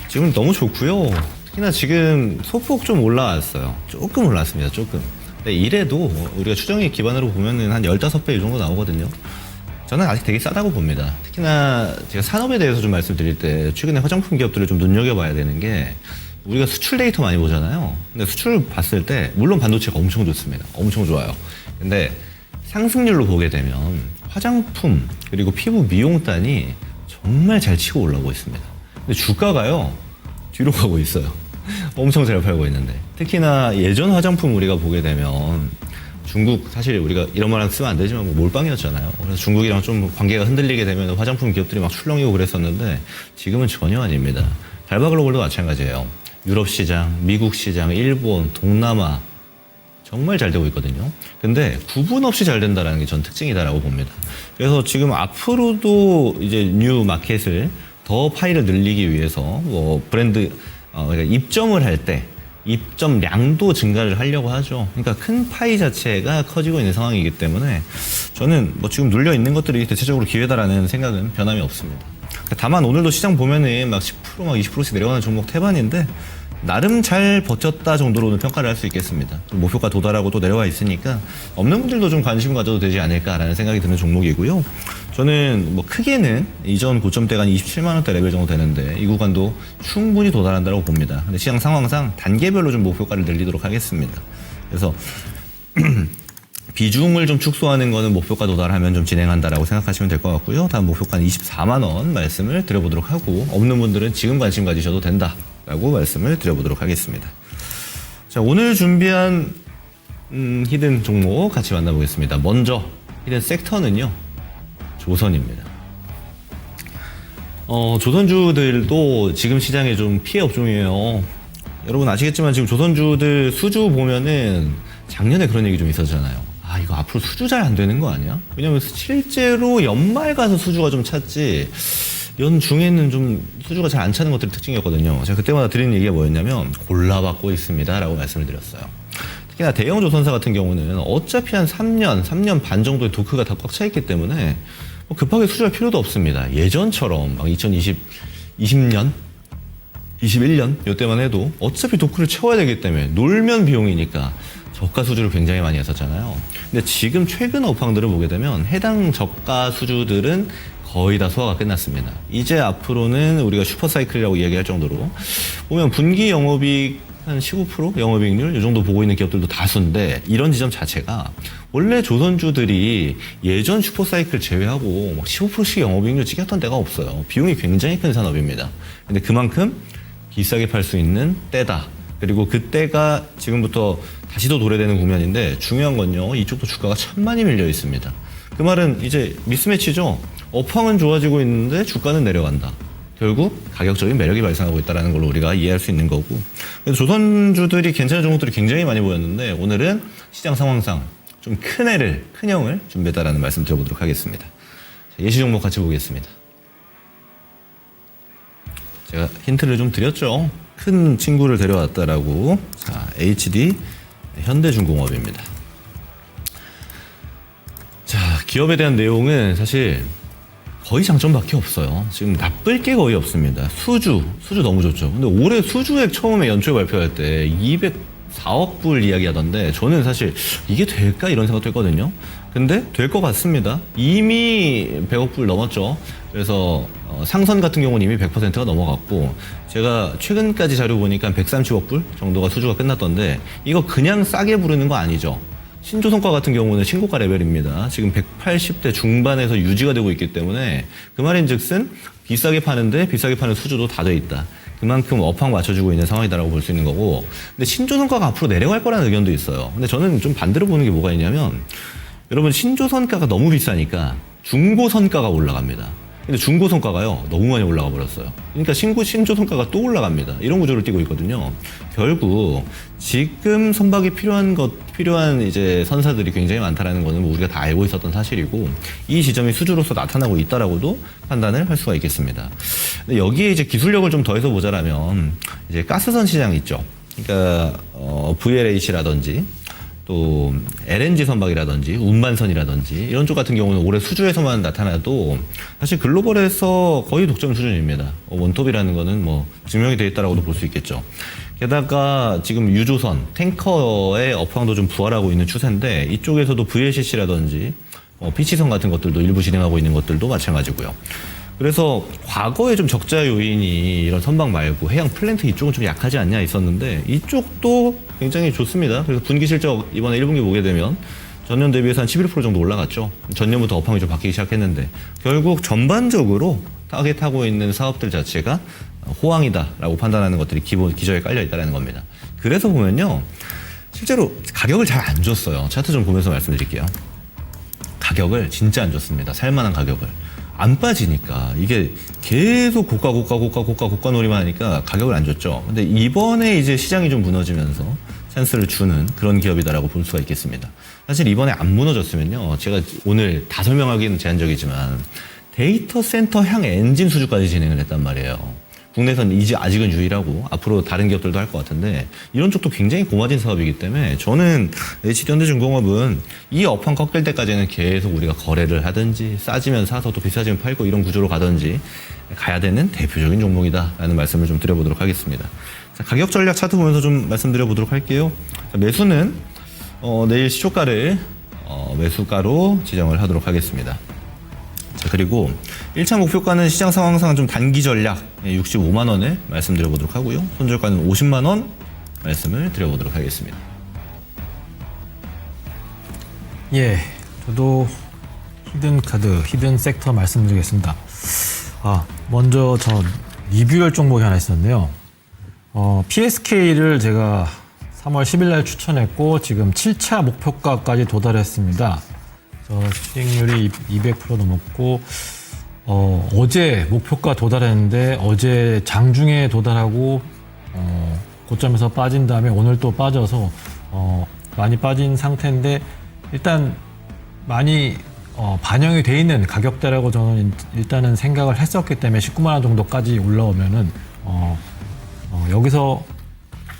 Speaker 1: 지금 너무 좋고요. 특히나 지금 소폭 좀 올라왔어요. 조금 올라왔습니다. 조금. 근데 이래도 우리가 추정액 기반으로 보면은 한 15배 이 정도 나오거든요. 저는 아직 되게 싸다고 봅니다. 특히나 제가 산업에 대해서 좀 말씀드릴 때 최근에 화장품 기업들을 좀 눈여겨봐야 되는 게 우리가 수출 데이터 많이 보잖아요. 근데 수출 봤을 때 물론 반도체가 엄청 좋습니다. 엄청 좋아요. 근데 상승률로 보게 되면 화장품 그리고 피부 미용단이 정말 잘 치고 올라오고 있습니다. 근데 주가가요 뒤로 가고 있어요. 엄청 잘 팔고 있는데 특히나 예전 화장품 우리가 보게 되면 중국 사실 우리가 이런 말 쓰면 안 되지만 뭐 몰빵이었잖아요. 그래서 중국이랑 좀 관계가 흔들리게 되면 화장품 기업들이 막 출렁이고 그랬었는데 지금은 전혀 아닙니다. 달바글로벌도 마찬가지예요. 유럽 시장, 미국 시장, 일본, 동남아 정말 잘 되고 있거든요. 근데 구분 없이 잘 된다는 게 전 특징이다라고 봅니다. 그래서 지금 앞으로도 이제 뉴 마켓을 더 파이를 늘리기 위해서 뭐 브랜드 그러니까 입점을 할 때 입점량도 증가를 하려고 하죠. 그러니까 큰 파이 자체가 커지고 있는 상황이기 때문에 저는 뭐 지금 눌려 있는 것들이 대체적으로 기회다라는 생각은 변함이 없습니다. 다만 오늘도 시장 보면은 막 10% 막 20%씩 내려가는 종목 태반인데 나름 잘 버텼다 정도로는 평가를 할 수 있겠습니다. 목표가 도달하고 또 내려와 있으니까 없는 분들도 좀 관심 가져도 되지 않을까라는 생각이 드는 종목이고요. 저는 뭐 크게는 이전 고점대가 한 27만 원대 레벨 정도 되는데 이 구간도 충분히 도달한다고 봅니다. 근데 시장 상황상 단계별로 좀 목표가를 늘리도록 하겠습니다. 그래서 비중을 좀 축소하는 거는 목표가 도달하면 좀 진행한다라고 생각하시면 될 것 같고요. 다음 목표가는 24만 원 말씀을 드려보도록 하고, 없는 분들은 지금 관심 가지셔도 된다라고 말씀을 드려보도록 하겠습니다. 자, 오늘 준비한 히든 종목 같이 만나보겠습니다. 먼저 히든 섹터는요, 조선입니다. 조선주들도 지금 시장에 좀 피해 업종이에요. 여러분 아시겠지만 지금 조선주들 수주 보면은 작년에 그런 얘기 좀 있었잖아요. 아, 이거 앞으로 수주 잘 안 되는 거 아니야? 왜냐면 실제로 연말 가서 수주가 좀 찼지, 연중에는 좀 수주가 잘 안 차는 것들이 특징이었거든요. 제가 그때마다 드리는 얘기가 뭐였냐면, 골라받고 있습니다 라고 말씀을 드렸어요. 특히나 대형 조선사 같은 경우는 어차피 한 3년 반 정도의 도크가 다 꽉 차 있기 때문에 뭐 급하게 수주할 필요도 없습니다. 예전처럼 막 2020년, 21년 이때만 해도 어차피 도크를 채워야 되기 때문에 놀면 비용이니까 저가 수주를 굉장히 많이 했었잖아요. 근데 지금 최근 업황들을 보게 되면 해당 저가 수주들은 거의 다 소화가 끝났습니다. 이제 앞으로는 우리가 슈퍼사이클이라고 이야기할 정도로 보면 분기 영업이익 한 15% 영업이익률 이 정도 보고 있는 기업들도 다수인데, 이런 지점 자체가 원래 조선주들이 예전 슈퍼사이클 제외하고 막 15%씩 영업이익률 찍혔던 데가 없어요. 비용이 굉장히 큰 산업입니다. 근데 그만큼 비싸게 팔 수 있는 때다. 그리고 그 때가 지금부터 다시 더 도래되는 국면인데, 중요한 건요, 이쪽도 주가가 천만이 밀려 있습니다. 그 말은 이제 미스매치죠. 업황은 좋아지고 있는데 주가는 내려간다. 결국 가격적인 매력이 발생하고 있다는 걸 우리가 이해할 수 있는 거고, 그래서 조선주들이 괜찮은 종목들이 굉장히 많이 보였는데, 오늘은 시장 상황상 좀 큰 형을 준비했다라는 말씀 드려보도록 하겠습니다. 예시 종목 같이 보겠습니다. 제가 힌트를 좀 드렸죠. 큰 친구를 데려왔다라고. 자, HD 현대중공업입니다. 자, 기업에 대한 내용은 사실 거의 장점밖에 없어요. 지금 나쁠 게 거의 없습니다. 수주 너무 좋죠. 근데 올해 수주액 처음에 연초에 발표할 때 204억 불 이야기하던데, 저는 사실 이게 될까 이런 생각도 했거든요. 근데 될 것 같습니다. 이미 100억 불 넘었죠. 그래서 상선 같은 경우는 이미 100%가 넘어갔고, 제가 최근까지 자료 보니까 130억 불 정도가 수주가 끝났던데, 이거 그냥 싸게 부르는 거 아니죠. 신조선가 같은 경우는 신고가 레벨입니다. 지금 180대 중반에서 유지가 되고 있기 때문에, 그 말인즉슨 비싸게 파는데 비싸게 파는 수주도 다 돼 있다. 그만큼 업황 맞춰주고 있는 상황이다라고 볼 수 있는 거고, 근데 신조선가가 앞으로 내려갈 거라는 의견도 있어요. 근데 저는 좀 반대로 보는 게 뭐가 있냐면, 여러분 신조선가가 너무 비싸니까 중고선가가 올라갑니다. 근데 중고선가가요 너무 많이 올라가 버렸어요. 그러니까 신조선가가 또 올라갑니다. 이런 구조를 띠고 있거든요. 결국 지금 선박이 필요한 이제 선사들이 굉장히 많다라는 거는 뭐 우리가 다 알고 있었던 사실이고, 이 지점이 수주로서 나타나고 있다라고도 판단을 할 수가 있겠습니다. 근데 여기에 이제 기술력을 좀 더해서 보자라면, 이제 가스선 시장 있죠. 그러니까 VLH라든지 또 LNG 선박이라든지 운반선이라든지 이런 쪽 같은 경우는 올해 수주에서만 나타나도 사실 글로벌에서 거의 독점 수준입니다. 원톱이라는 거는 뭐 증명이 되어 있다라고도 볼 수 있겠죠. 게다가 지금 유조선, 탱커의 업황도 좀 부활하고 있는 추세인데, 이쪽에서도 VLCC라든지 PC선 같은 것들도 일부 진행하고 있는 것들도 마찬가지고요. 그래서 과거에 좀 적자 요인이 이런 선박 말고 해양 플랜트 이쪽은 좀 약하지 않냐 있었는데, 이쪽도 굉장히 좋습니다. 그래서 분기 실적 이번에 1분기 보게 되면 전년 대비해서 한 11% 정도 올라갔죠. 전년부터 업황이 좀 바뀌기 시작했는데, 결국 전반적으로 타겟하고 있는 사업들 자체가 호황이다라고 판단하는 것들이 기저에 깔려 있다는 겁니다. 그래서 보면요, 실제로 가격을 잘 안 줬어요. 차트 좀 보면서 말씀드릴게요. 가격을 진짜 안 줬습니다. 살만한 가격을. 안 빠지니까 이게 계속 고가 놀이만 하니까 가격을 안 줬죠. 근데 이번에 이제 시장이 좀 무너지면서 찬스를 주는 그런 기업이다라고 볼 수가 있겠습니다. 사실 이번에 안 무너졌으면요, 제가 오늘 다 설명하기는 제한적이지만 데이터 센터 향 엔진 수주까지 진행을 했단 말이에요. 국내에서는 이제 아직은 유일하고 앞으로 다른 기업들도 할 것 같은데, 이런 쪽도 굉장히 고마진 사업이기 때문에 저는 HD현대중공업은 이 업황 꺾일 때까지는 계속 우리가 거래를 하든지 싸지면 사서 또 비싸지면 팔고 이런 구조로 가든지 가야 되는 대표적인 종목이다라는 말씀을 좀 드려보도록 하겠습니다. 자, 가격 전략 차트 보면서 좀 말씀드려보도록 할게요. 자, 매수는 내일 시초가를 매수가로 지정을 하도록 하겠습니다. 자, 그리고 1차 목표가는 시장 상황상 좀 단기 전략 65만 원에 말씀드려보도록 하고요. 손절가는 50만 원 말씀을 드려보도록 하겠습니다.
Speaker 2: 예, 저도 히든 카드, 히든 섹터 말씀드리겠습니다. 먼저 전 리뷰할 종목이 하나 있었는데요. PSK를 제가 3월 10일 날 추천했고 지금 7차 목표가까지 도달했습니다. 수익률이 200% 넘었고 어제 목표가 도달했는데 어제 장중에 도달하고 고점에서 빠진 다음에 오늘 또 빠져서 많이 빠진 상태인데 일단 많이 반영이 돼 있는 가격대라고 저는 일단은 생각을 했었기 때문에 19만 원 정도까지 올라오면은 여기서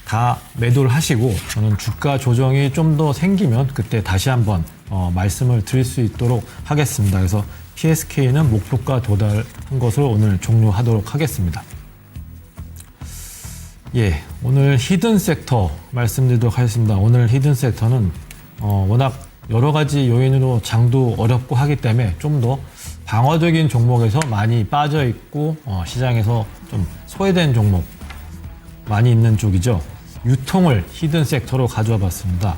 Speaker 2: 다 매도를 하시고 저는 주가 조정이 좀 더 생기면 그때 다시 한번 말씀을 드릴 수 있도록 하겠습니다. 그래서 PSK는 목표가 도달한 것으로 오늘 종료하도록 하겠습니다. 예, 오늘 히든 섹터 말씀드리도록 하겠습니다. 오늘 히든 섹터는 워낙 여러 가지 요인으로 장도 어렵고 하기 때문에 좀 더 방어적인 종목에서 많이 빠져 있고 시장에서 좀 소외된 종목 많이 있는 쪽이죠. 유통을 히든 섹터로 가져와 봤습니다.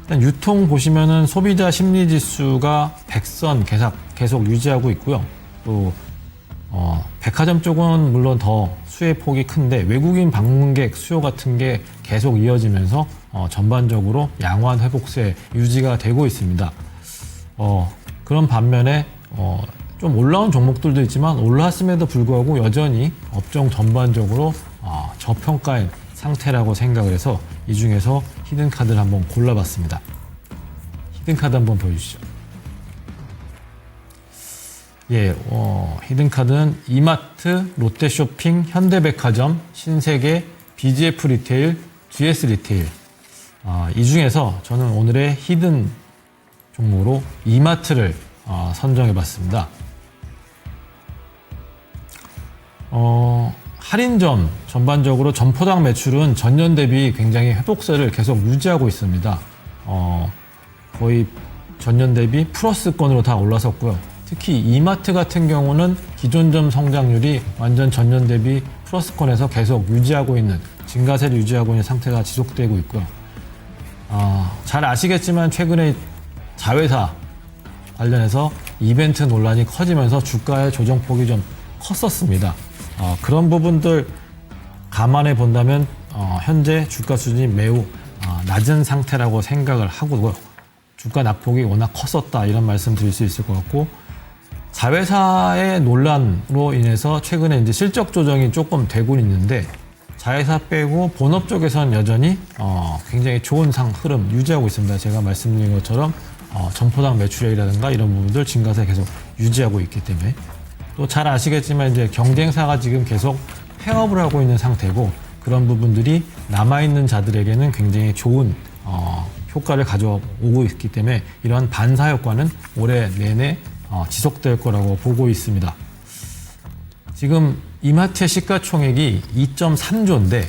Speaker 2: 일단 유통 보시면은 소비자 심리 지수가 100선 계속 유지하고 있고요. 또 백화점 쪽은 물론 더 수혜 폭이 큰데 외국인 방문객 수요 같은 게 계속 이어지면서 전반적으로 양호한 회복세 유지가 되고 있습니다. 그런 반면에 좀 올라온 종목들도 있지만 올라왔음에도 불구하고 여전히 업종 전반적으로 저평가인 상태라고 생각을 해서 이 중에서 히든 카드를 한번 골라봤습니다. 히든 카드 한번 보여주시죠. 예, 히든 카드는 이마트, 롯데쇼핑, 현대백화점, 신세계, BGF 리테일, GS 리테일. 이 중에서 저는 오늘의 히든 종목으로 이마트를 선정해봤습니다. 할인점 전반적으로 점포당 매출은 전년 대비 굉장히 회복세를 계속 유지하고 있습니다. 거의 전년 대비 플러스권으로 다 올라섰고요. 특히 이마트 같은 경우는 기존점 성장률이 완전 전년 대비 플러스권에서 계속 유지하고 있는 증가세를 유지하고 있는 상태가 지속되고 있고요. 잘 아시겠지만 최근에 자회사 관련해서 이벤트 논란이 커지면서 주가의 조정폭이 좀 컸었습니다. 그런 부분들 감안해 본다면 현재 주가 수준이 매우 낮은 상태라고 생각을 하고요. 주가 낙폭이 워낙 컸었다 이런 말씀 드릴 수 있을 것 같고 자회사의 논란으로 인해서 최근에 이제 실적 조정이 조금 되고 있는데 자회사 빼고 본업 쪽에서는 여전히 굉장히 좋은 흐름 유지하고 있습니다. 제가 말씀드린 것처럼 점포당 매출액이라든가 이런 부분들 증가세 계속 유지하고 있기 때문에 또 잘 아시겠지만 이제 경쟁사가 지금 계속 폐업을 하고 있는 상태고 그런 부분들이 남아있는 자들에게는 굉장히 좋은 효과를 가져오고 있기 때문에 이러한 반사 효과는 올해 내내 지속될 거라고 보고 있습니다. 지금 이마트의 시가총액이 2.3조인데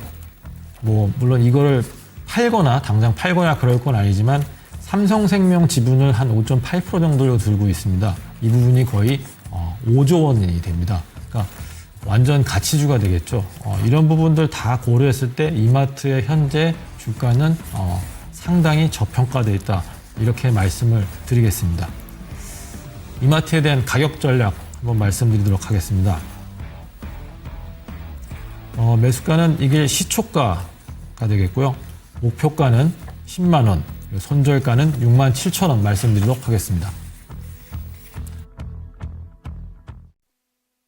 Speaker 2: 물론 이거를 팔거나 당장 팔거나 그럴 건 아니지만 삼성생명 지분을 한 5.8% 정도로 들고 있습니다. 이 부분이 거의 5조 원이 됩니다. 그러니까 완전 가치주가 되겠죠. 이런 부분들 다 고려했을 때 이마트의 현재 주가는 상당히 저평가되어 있다. 이렇게 말씀을 드리겠습니다. 이마트에 대한 가격 전략 한번 말씀드리도록 하겠습니다. 매수가는 이게 시초가가 되겠고요. 목표가는 10만 원, 손절가는 6만 7천 원 말씀드리도록 하겠습니다.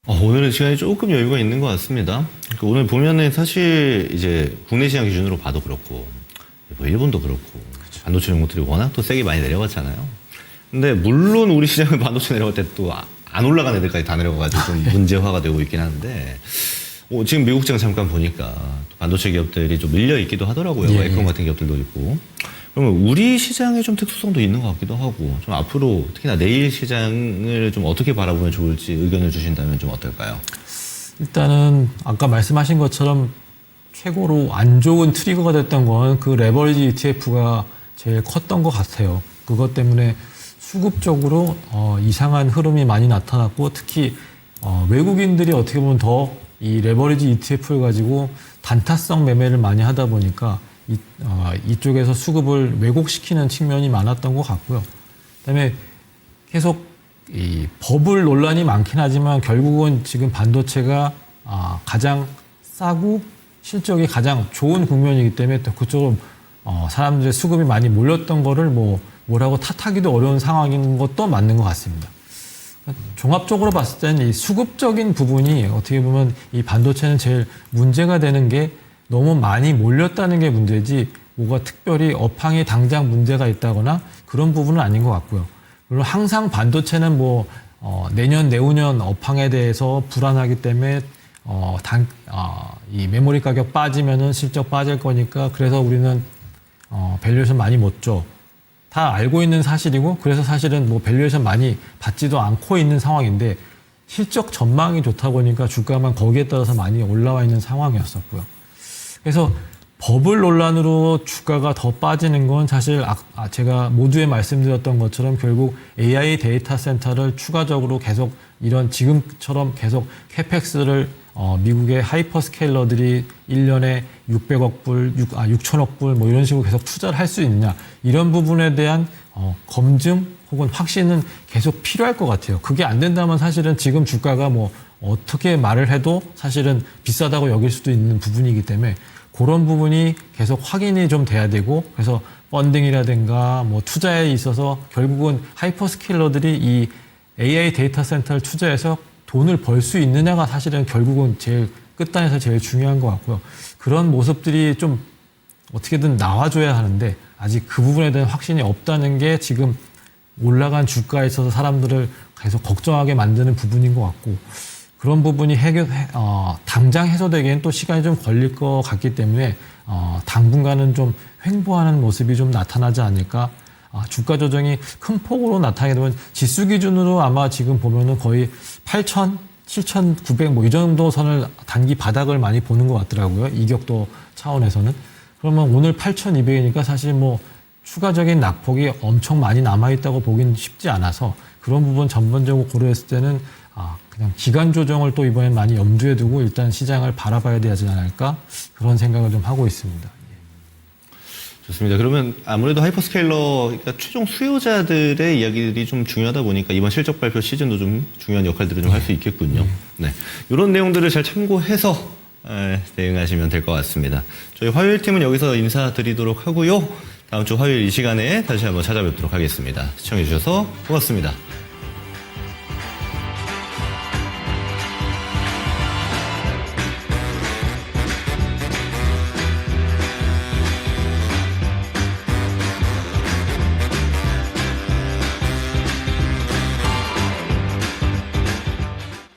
Speaker 1: 오늘은 시간이 조금 여유가 있는 것 같습니다. 오늘 보면은 사실 이제 국내 시장 기준으로 봐도 그렇고, 일본도 그렇고, 반도체 종목들이 워낙 또 세게 많이 내려갔잖아요. 근데 물론 우리 시장은 반도체 내려갈 때 또 안 올라간 애들까지 다 내려가가지고 좀 문제화가 되고 있긴 한데, 지금 미국 시장 잠깐 보니까 반도체 기업들이 좀 밀려 있기도 하더라고요.
Speaker 2: 예,
Speaker 1: 에이콘 같은 기업들도 있고. 그러면 우리 시장에 좀 특수성도 있는 것 같기도 하고, 좀 앞으로 특히나 내일 시장을 좀 어떻게 바라보면 좋을지 의견을 주신다면 좀 어떨까요?
Speaker 2: 일단은 아까 말씀하신 것처럼 최고로 안 좋은 트리거가 됐던 건 그 레버리지 ETF가 제일 컸던 것 같아요. 그것 때문에 수급적으로 이상한 흐름이 많이 나타났고 특히 외국인들이 어떻게 보면 더 이 레버리지 ETF를 가지고 단타성 매매를 많이 하다 보니까 이쪽에서 수급을 왜곡시키는 측면이 많았던 것 같고요. 그다음에 계속 이 버블 논란이 많긴 하지만 결국은 지금 반도체가 가장 싸고 실적이 가장 좋은 국면이기 때문에 또 그쪽으로 사람들의 수급이 많이 몰렸던 거를 뭐라고 탓하기도 어려운 상황인 것도 맞는 것 같습니다. 종합적으로 봤을 때는 이 수급적인 부분이 어떻게 보면 이 반도체는 제일 문제가 되는 게 너무 많이 몰렸다는 게 문제지 뭐가 특별히 업황에 당장 문제가 있다거나 그런 부분은 아닌 것 같고요. 물론 항상 반도체는 내년, 내후년 업황에 대해서 불안하기 때문에 이 메모리 가격 빠지면은 실적 빠질 거니까 그래서 우리는 밸류에이션 많이 못 줘. 다 알고 있는 사실이고 그래서 사실은 밸류에이션 많이 받지도 않고 있는 상황인데 실적 전망이 좋다 보니까 주가만 거기에 따라서 많이 올라와 있는 상황이었었고요. 그래서 버블 논란으로 주가가 더 빠지는 건 사실 제가 모두에 말씀드렸던 것처럼 결국 AI 데이터 센터를 추가적으로 계속 이런 지금처럼 계속 캐펙스를 미국의 하이퍼스케일러들이 1년에 600억 불, 6천억 불 이런 식으로 계속 투자를 할 수 있느냐 이런 부분에 대한 검증 혹은 확신은 계속 필요할 것 같아요. 그게 안 된다면 사실은 지금 주가가 어떻게 말을 해도 사실은 비싸다고 여길 수도 있는 부분이기 때문에 그런 부분이 계속 확인이 좀 돼야 되고 그래서 펀딩이라든가 투자에 있어서 결국은 하이퍼스케일러들이 이 AI 데이터 센터를 투자해서 돈을 벌 수 있느냐가 사실은 결국은 제일 끝단에서 제일 중요한 것 같고요. 그런 모습들이 좀 어떻게든 나와줘야 하는데 아직 그 부분에 대한 확신이 없다는 게 지금 올라간 주가에 있어서 사람들을 계속 걱정하게 만드는 부분인 것 같고 그런 부분이 당장 해소되기엔 또 시간이 좀 걸릴 것 같기 때문에 당분간은 좀 횡보하는 모습이 좀 나타나지 않을까. 주가 조정이 큰 폭으로 나타나게 되면 지수 기준으로 아마 지금 보면은 거의 8,000, 7,900 이 정도 선을 단기 바닥을 많이 보는 것 같더라고요. 이격도 차원에서는. 그러면 오늘 8,200이니까 사실 추가적인 낙폭이 엄청 많이 남아있다고 보긴 쉽지 않아서 그런 부분 전반적으로 고려했을 때는 그냥 기간 조정을 또 이번엔 많이 염두에 두고 일단 시장을 바라봐야 되지 않을까 그런 생각을 좀 하고 있습니다.
Speaker 1: 좋습니다. 그러면 아무래도 하이퍼스케일러, 그러니까 최종 수요자들의 이야기들이 좀 중요하다 보니까 이번 실적 발표 시즌도 좀 중요한 역할들을 좀 할 수 있겠군요. 네. 이런 내용들을 잘 참고해서 대응하시면 될 것 같습니다. 저희 화요일 팀은 여기서 인사드리도록 하고요. 다음 주 화요일 이 시간에 다시 한번 찾아뵙도록 하겠습니다. 시청해주셔서 고맙습니다.